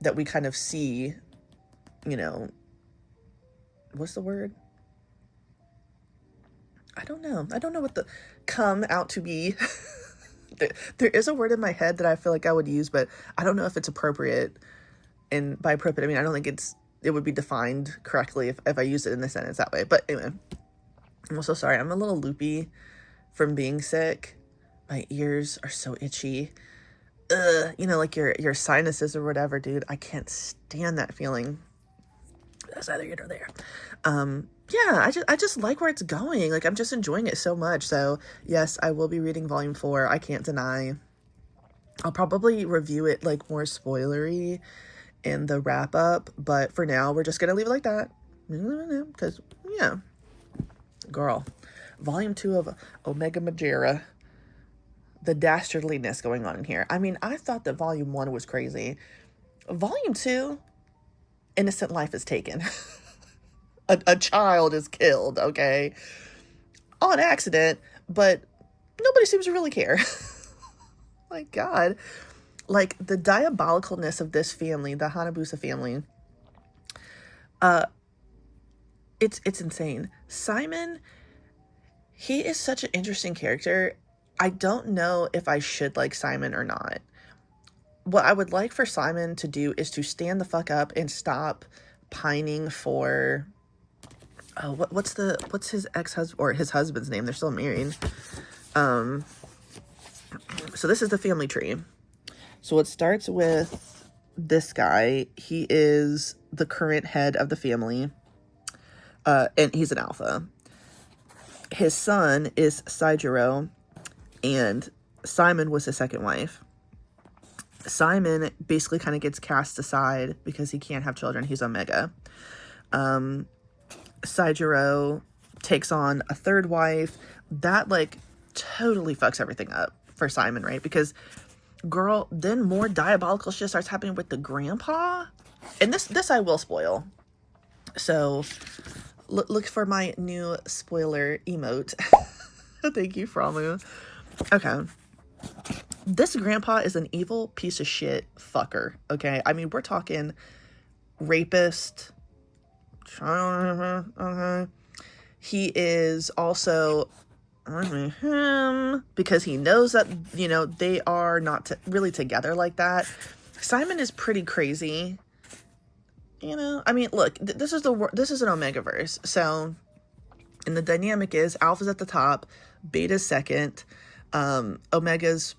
that we kind of see, you know, what's the word? I don't know what the come out to be. There is a word in my head that I feel like I would use, but I don't know if it's appropriate. And by appropriate, I mean, I don't think it would be defined correctly if I use it in the sentence that way. But anyway, I'm also sorry. I'm a little loopy from being sick. My ears are so itchy. You know, like your sinuses or whatever, dude. I can't stand that feeling. That's neither here nor there. Yeah, I just like where it's going. Like, I'm just enjoying it so much. So yes, I will be reading volume 4. I can't deny. I'll probably review it like more spoilery in the wrap up, but for now we're just gonna leave it like that, because yeah, girl, volume 2 of Omega Majera, the dastardliness going on in here. I mean, I thought that volume 1 was crazy. Volume 2, innocent life is taken. a child is killed, okay, on accident, but nobody seems to really care. My God, like, the diabolicalness of this family, the Hanabusa family, it's insane. Simon, he is such an interesting character. I don't know if I should like Simon or not. What I would like for Simon to do is to stand the fuck up and stop pining for, what's his ex-husband or his husband's name? They're still married. So this is the family tree. So it starts with this guy. He is the current head of the family. And he's an alpha. His son is Saijiro, and Simon was his second wife. Simon basically kind of gets cast aside because he can't have children. He's Omega. Saijiro takes on a third wife. That, like, totally fucks everything up for Simon, right? Because, girl, then more diabolical shit starts happening with the grandpa. And this I will spoil. So, look for my new spoiler emote. Thank you, Framu. Okay. This grandpa is an evil piece of shit fucker, okay? I mean, we're talking rapist. Okay. He is also him because he knows that, you know, they are not really together like that. Simon is pretty crazy. You know, I mean, look, this is an Omegaverse. So, and the dynamic is Alpha's at the top, Beta's second, Omega's,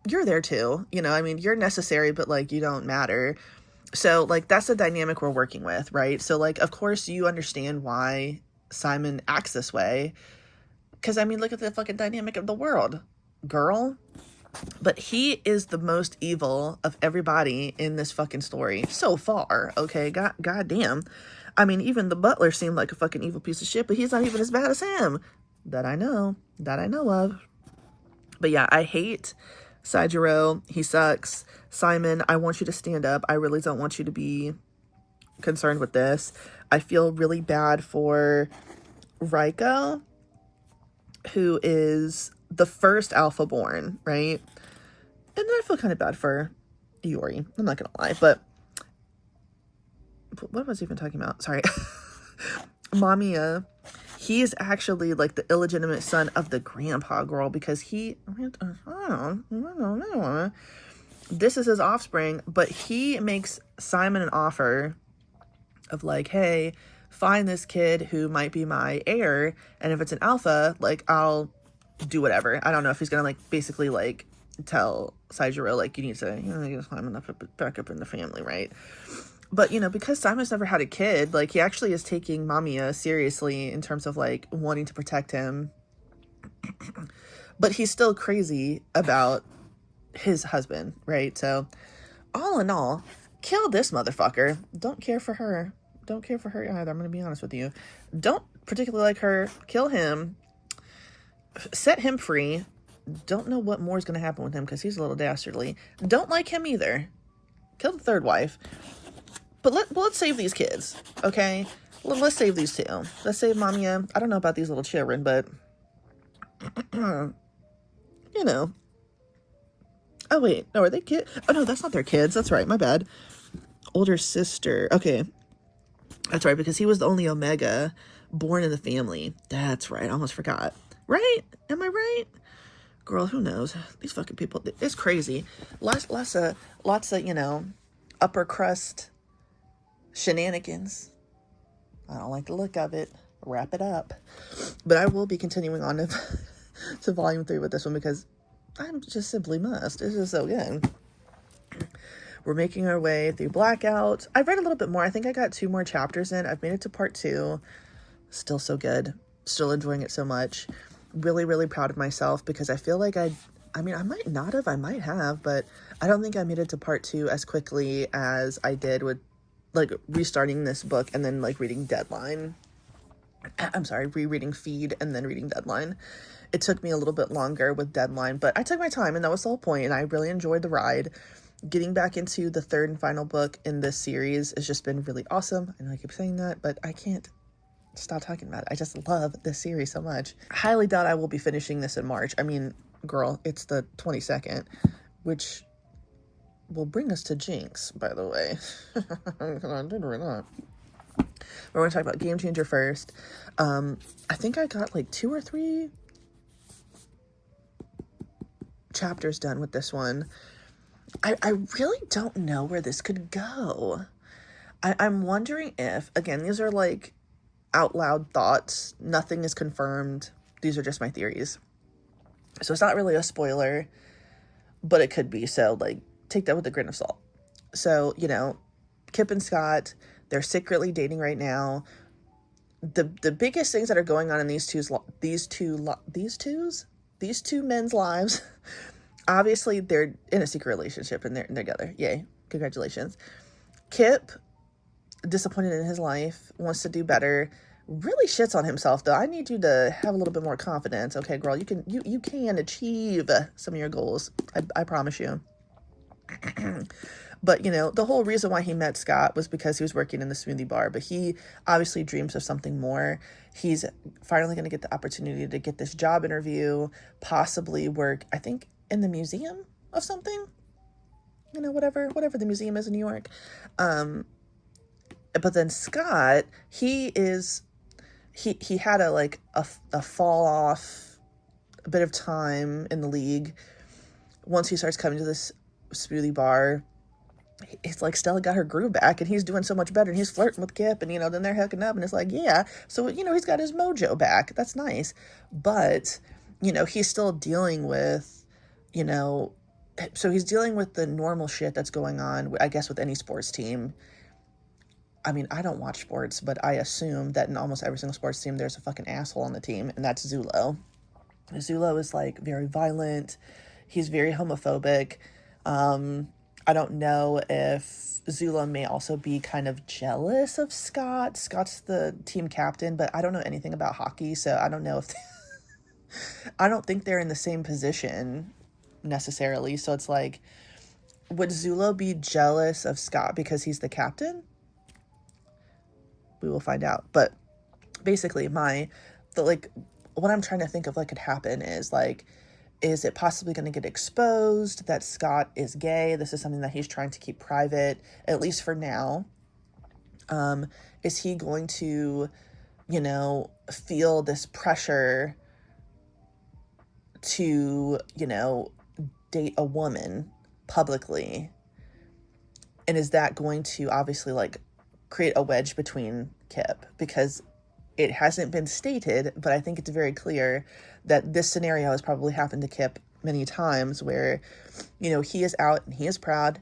you're there too. You know, I mean, you're necessary, but like, you don't matter. So, like, that's the dynamic we're working with, right? So, like, of course, you understand why Simon acts this way. Because, I mean, look at the fucking dynamic of the world, girl. But he is the most evil of everybody in this fucking story so far, okay? God damn. I mean, even the butler seemed like a fucking evil piece of shit, but he's not even as bad as him. That I know of. But yeah, I hate Saijiro. He sucks. Simon, I want you to stand up. I really don't want you to be concerned with this. I feel really bad for Raiko, who is the first alpha born, right? And then I feel kind of bad for Iori. I'm not gonna lie, but what was I even talking about? Sorry. Mamiya, he is actually like the illegitimate son of the grandpa, girl, because this is his offspring, but he makes Simon an offer of like, hey, find this kid who might be my heir, and if it's an alpha, like, I'll do whatever. I don't know if he's gonna like basically like tell Saijiro like, you need to, you know, get Simon back up in the family, right? But, you know, because Simon's never had a kid, like, he actually is taking Mamiya seriously in terms of like wanting to protect him. But he's still crazy about his husband, right? So all in all, kill this motherfucker. Don't care for her either. I'm gonna be honest with you. Don't particularly like her. Kill him. Set him free. Don't know what more is going to happen with him because he's a little dastardly. Don't like him either. Kill the third wife. But let's save these kids, okay? Let's save these two. Let's save Mamiya. I don't know about these little children, but you know. Oh wait, no, are they kids? Oh no, that's not their kids. That's right, my bad. Older sister. Okay, that's right, because he was the only Omega born in the family. That's right. I almost forgot. Right? Am I right? Girl, who knows? These fucking people, it's crazy. Lots of, you know, upper crust shenanigans. I don't like the look of it. Wrap it up. But I will be continuing on to volume 3 with this one because I just simply must. It's just so good. We're making our way through Blackout. I've read a little bit more. I think I got 2 more chapters in. I've made it to part 2. Still so good. Still enjoying it so much. Really, really proud of myself because I feel like I mean, I might not have, I might have, but I don't think I made it to part 2 as quickly as I did with, like, restarting this book and then, like, reading Deadline. I'm sorry, rereading Feed and then reading Deadline. It took me a little bit longer with Deadline, but I took my time, and that was the whole point, and I really enjoyed the ride. Getting back into the 3rd and final book in this series has just been really awesome. I know I keep saying that, but I can't stop talking about it. I just love this series so much. Highly doubt I will be finishing this in March. I mean, girl, it's the 22nd, which will bring us to Jinx, by the way. I did read that. We're going to talk about Game Changer first. I think I got like 2 or 3 chapters done with this one. I really don't know where this could go. I'm wondering if, again, these are like out loud thoughts. Nothing is confirmed. These are just my theories. So it's not really a spoiler, but it could be. So like, take that with a grain of salt. So, you know, Kip and Scott, they're secretly dating right now. The biggest things that are going on in these two men's lives, obviously they're in a secret relationship and they're together. Yay. Congratulations. Kip, disappointed in his life, wants to do better, really shits on himself though. I need you to have a little bit more confidence. Okay, girl, you can achieve some of your goals. I promise you. But, you know, the whole reason why he met Scott was because he was working in the smoothie bar, but he obviously dreams of something more. He's finally going to get the opportunity to get this job interview, possibly work, I think, in the museum of something, you know, whatever the museum is in New York. But then Scott, he had a fall off a bit of time in the league. Once he starts coming to this smoothie bar, it's like Stella got her groove back and he's doing so much better and he's flirting with Kip and, you know, then they're hooking up and it's like, yeah. So, you know, he's got his mojo back. That's nice. But, you know, he's still dealing with, you know, so he's dealing with the normal shit that's going on, I guess, with any sports team. I mean, I don't watch sports, but I assume that in almost every single sports team, there's a fucking asshole on the team, and that's Zulo. Zulo is, like, very violent. He's very homophobic. I don't know if Zulo may also be kind of jealous of Scott. Scott's the team captain, but I don't know anything about hockey, so I don't know if... I don't think they're in the same position, necessarily. So it's like, would Zulo be jealous of Scott because he's the captain? We will find out. But basically, what I'm trying to think of, like, could happen is, like, is it possibly going to get exposed that Scott is gay? This is something that he's trying to keep private, at least for now. Is he going to, you know, feel this pressure to, you know, date a woman publicly? And is that going to obviously, like, create a wedge between Kip? Because it hasn't been stated, but I think it's very clear that this scenario has probably happened to Kip many times where, you know, he is out and he is proud.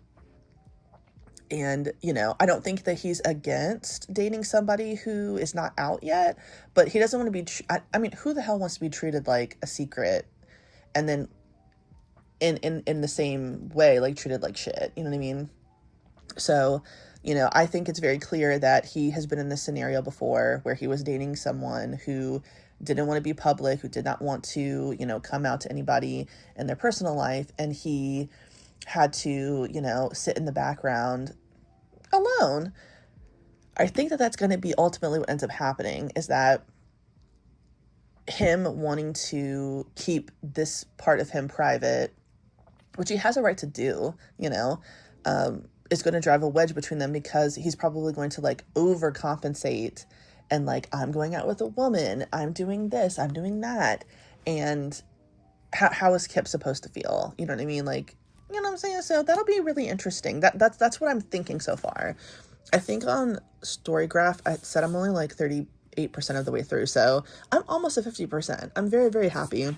And, you know, I don't think that he's against dating somebody who is not out yet, but he doesn't want to be, I mean, who the hell wants to be treated like a secret and then in the same way, like, treated like shit? You know what I mean? So, you know, I think it's very clear that he has been in this scenario before where he was dating someone who didn't want to be public, who did not want to, you know, come out to anybody in their personal life. And he had to, you know, sit in the background alone. I think that that's going to be ultimately what ends up happening, is that him wanting to keep this part of him private, which he has a right to do, you know, is going to drive a wedge between them, because he's probably going to, like, overcompensate and, like, I'm going out with a woman, I'm doing this, I'm doing that. And how is Kip supposed to feel? You know what I mean? Like, you know what I'm saying? So that'll be really interesting. That's what I'm thinking so far. I think on StoryGraph, I said I'm only like 38% of the way through. So I'm almost at 50%. I'm very, very happy.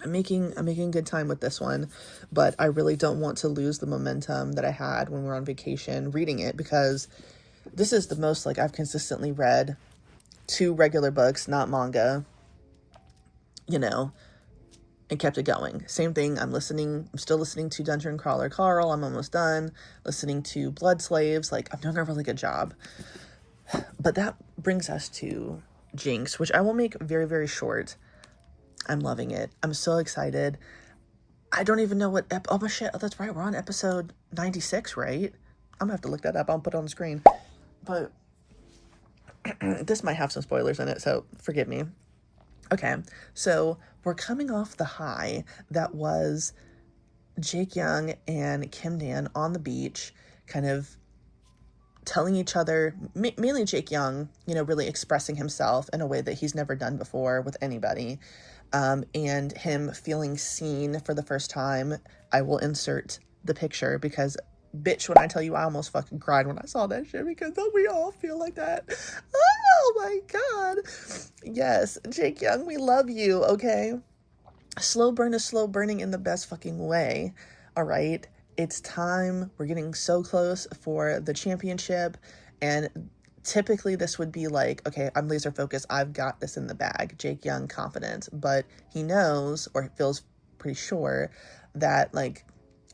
I'm making good time with this one, but I really don't want to lose the momentum that I had when we were on vacation reading it, because this is the most, like, I've consistently read 2 regular books, not manga, you know, and kept it going. Same thing. I'm still listening to Dungeon Crawler Carl. I'm almost done listening to Blood Slaves. Like, I'm doing a really good job. But that brings us to Jinx, which I will make very, very short. I'm loving it. I'm so excited. I don't even know what oh my shit. Oh, that's right. We're on episode 96, right? I'm gonna have to look that up. I'll put it on the screen. But this might have some spoilers in it, so forgive me. Okay, so we're coming off the high that was Jake Young and Kim Dan on the beach, kind of telling each other, mainly Jake Young, you know, really expressing himself in a way that he's never done before with anybody, and him feeling seen for the first time. I will insert the picture because, bitch, when I tell you I almost fucking cried when I saw that shit, because don't we all feel like that? Oh my God. Yes, Jake Young, we love you, okay? Slow burn is slow burning in the best fucking way, all right? It's time. We're getting so close for the championship, and typically this would be like, okay, I'm laser focused. I've got this in the bag. Jake Young, confident, but he knows, or feels pretty sure, that like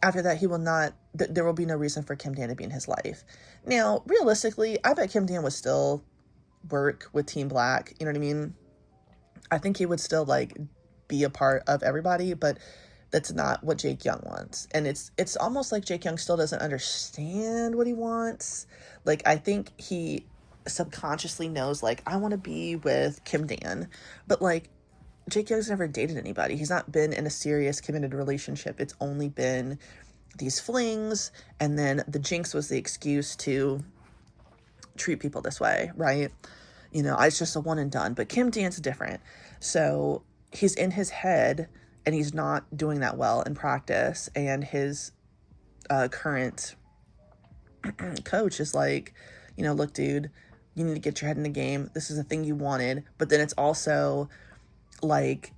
after that he will not, there will be no reason for Kim Dan to be in his life. Now, realistically, I bet Kim Dan would still work with Team Black. You know what I mean? I think he would still like be a part of everybody, but that's not what Jake Young wants. And it's almost like Jake Young still doesn't understand what he wants. Like, I think he subconsciously knows, like, I want to be with Kim Dan, but like, Jake Young's never dated anybody. He's not been in a serious committed relationship. It's only been these flings, and then the jinx was the excuse to treat people this way, right? You know, it's just a one and done. But Kim Dan's different. So he's in his head, and he's not doing that well in practice. And his current coach is like, you know, look, dude, you need to get your head in the game. This is a thing you wanted. But then it's also like,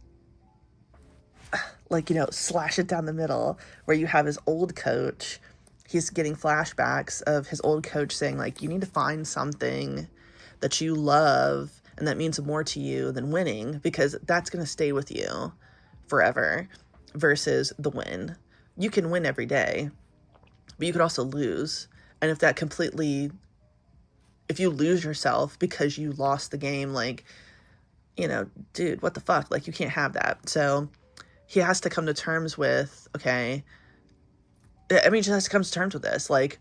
you know, slash it down the middle, where you have his old coach. He's getting flashbacks of his old coach saying, like, you need to find something that you love and that means more to you than winning, because that's going to stay with you forever, versus the win. You can win every day, but you could also lose. And if you lose yourself because you lost the game, like, you know, dude, what the fuck? Like, you can't have that. So he has to come to terms with, okay, I mean, he just has to come to terms with this. Like,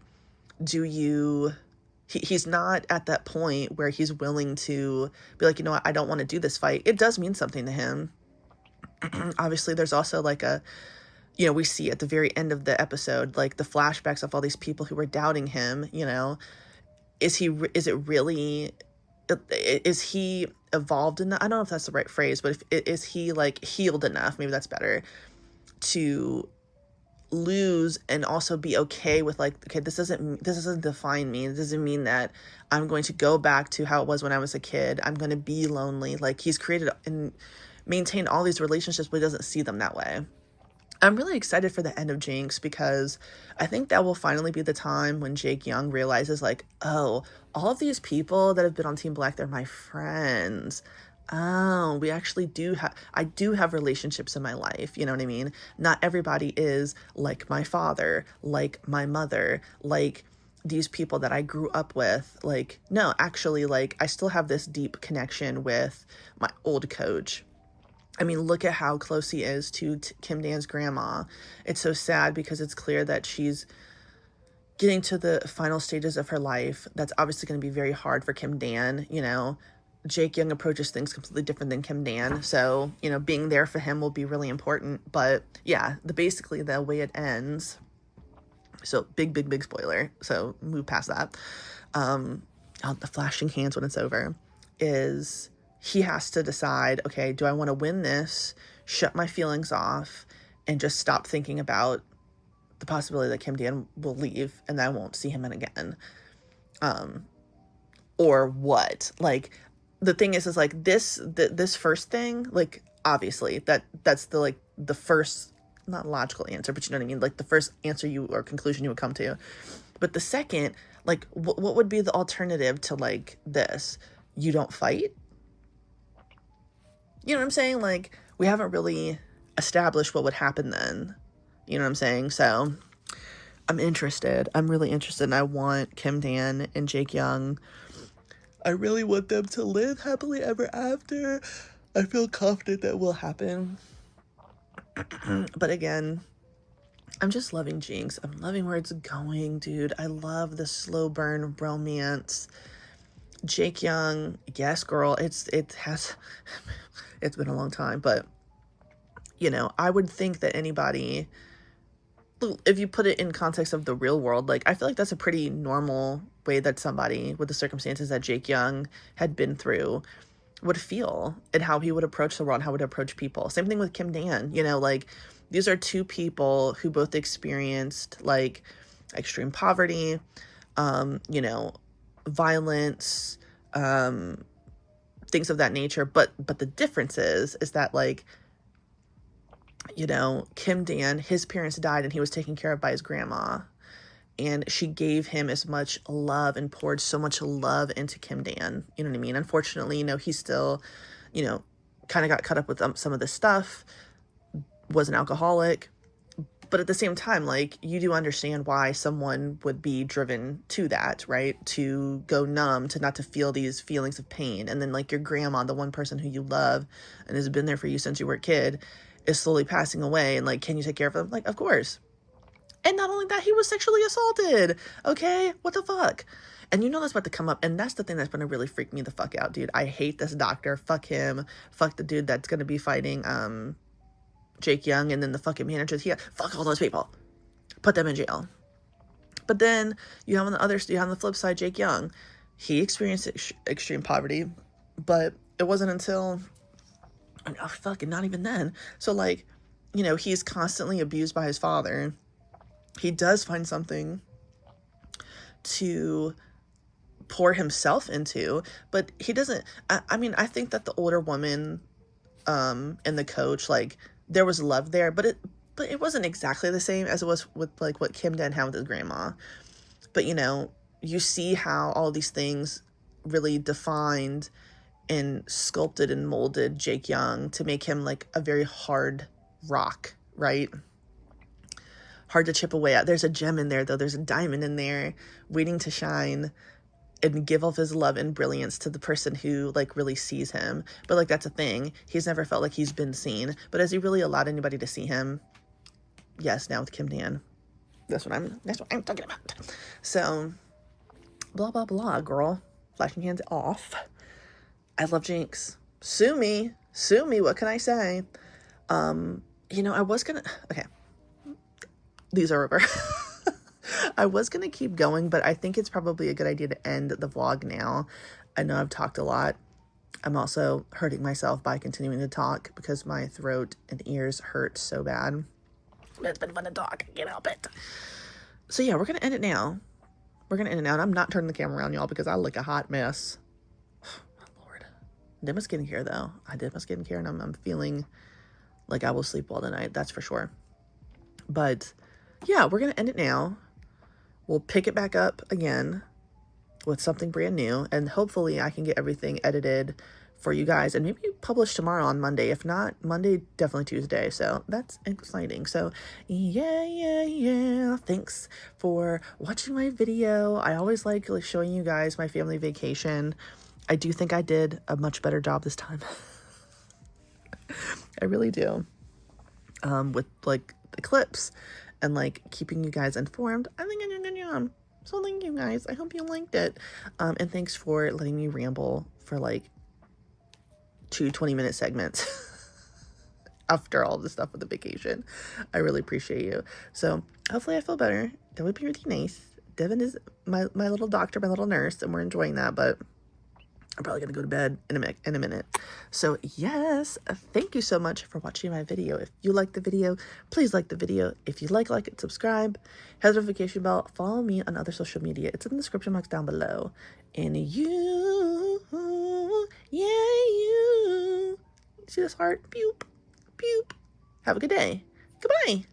he's not at that point where he's willing to be like, you know what, I don't want to do this fight. It does mean something to him. Obviously, there's also like you know, we see at the very end of the episode, like the flashbacks of all these people who were doubting him, you know, is he evolved enough? I don't know if that's the right phrase, but is he like healed enough? Maybe that's better, to lose and also be okay with, like, okay, this doesn't define me. It doesn't mean that I'm going to go back to how it was when I was a kid. I'm going to be lonely. Like, he's created and maintained all these relationships, but he doesn't see them that way. I'm really excited for the end of Jinx, because I think that will finally be the time when Jake Young realizes, like, oh, all of these people that have been on Team Black, they're my friends. Oh, we actually I do have relationships in my life. You know what I mean? Not everybody is like my father, like my mother, like these people that I grew up with. Like, no, actually, like, I still have this deep connection with my old coach. I mean, look at how close he is to Kim Dan's grandma. It's so sad, because it's clear that she's getting to the final stages of her life. That's obviously going to be very hard for Kim Dan. You know, Jake Young approaches things completely different than Kim Dan. So, you know, being there for him will be really important. But yeah, basically the way it ends. So big spoiler. So move past that. The flashing hands when it's over is, he has to decide, okay, do I want to win this, shut my feelings off, and just stop thinking about the possibility that Kim Dan will leave and that I won't see him again? Or what? Like, the thing is like, this first thing, like, obviously that's the first, not logical answer, but you know what I mean? Like, the first answer or conclusion you would come to. But the second, like, what would be the alternative to, like, this? You don't fight? You know what I'm saying? Like, we haven't really established what would happen then. You know what I'm saying? So I'm interested. I'm really interested. And I want Kim Dan and Jake Young, I really want them to live happily ever after. I feel confident that will happen. But again, I'm just loving Jinx. I'm loving where it's going, dude. I love the slow burn romance. Jake Young, yes, girl, it's been a long time, but, you know, I would think that anybody, if you put it in context of the real world, like, I feel like that's a pretty normal way that somebody with the circumstances that Jake Young had been through would feel, and how he would approach the world, how he would approach people. Same thing with Kim Dan, you know, like, these are two people who both experienced, like, extreme poverty, you know, violence, things of that nature. But the difference is that, like, you know, Kim Dan, his parents died and he was taken care of by his grandma. And she gave him as much love and poured so much love into Kim Dan. You know what I mean? Unfortunately, you know, he still, you know, kind of got caught up with some of this stuff, was an alcoholic. But at the same time, like, you do understand why someone would be driven to that, right? To go numb, to not to feel these feelings of pain. And then, like, your grandma, the one person who you love and has been there for you since you were a kid, is slowly passing away. And, like, can you take care of them? Like, of course. And not only that, he was sexually assaulted. Okay? What the fuck? And you know that's about to come up. And that's the thing that's going to really freak me the fuck out, dude. I hate this doctor. Fuck him. Fuck the dude that's going to be fighting Jake Young. And then the fucking manager. Fuck all those people. Put them in jail. But then you have on the flip side, Jake Young. He experienced extreme poverty. But it wasn't until... oh, fucking not even then. So, like, you know, he's constantly abused by his father. He does find something to pour himself into, but he doesn't. I mean, I think that the older woman and the coach, like, there was love there, but it wasn't exactly the same as it was with, like, what Kim Dan had with his grandma. But, you know, you see how all these things really defined and sculpted and molded Jake Young to make him, like, a very hard rock, right? Hard to chip away at. There's a gem in there, though. There's a diamond in there waiting to shine and give off his love and brilliance to the person who, like, really sees him. But, like, that's a thing. He's never felt like he's been seen. But has he really allowed anybody to see him? Yes, now with Kim Dan. That's what I'm talking about. So, blah, blah, blah, girl. Flashing hands off. I love Jinx. Sue me. What can I say? You know, I was gonna... Okay. These are over. I was going to keep going, but I think it's probably a good idea to end the vlog now. I know I've talked a lot. I'm also hurting myself by continuing to talk because my throat and ears hurt so bad. But it's been fun to talk. I can't help it. So yeah, we're going to end it now. And I'm not turning the camera around, y'all, because I look a hot mess. Oh, Lord. I did my skincare, though. And I'm feeling like I will sleep well tonight. That's for sure. But... yeah, we're going to end it now. We'll pick it back up again with something brand new. And hopefully I can get everything edited for you guys. And maybe publish tomorrow on Monday. If not, Monday, definitely Tuesday. So that's exciting. So yeah. Thanks for watching my video. I always like showing you guys my family vacation. I do think I did a much better job this time. I really do. With, like, the clips. And, like, keeping you guys informed. I think I did a good job. So thank you guys. I hope you liked it. And thanks for letting me ramble for, like, 2 20-minute segments after all the stuff with the vacation. I really appreciate you. So hopefully I feel better. That would be really nice. Devin is my little doctor, my little nurse, and we're enjoying that. But I'm probably going to go to bed in a minute. So yes, thank you so much for watching my video. If you like the video, please like the video. If you like it, subscribe, hit the notification bell, follow me on other social media. It's in the description box down below. And you see this heart? Boop, boop. Have a good day. Goodbye.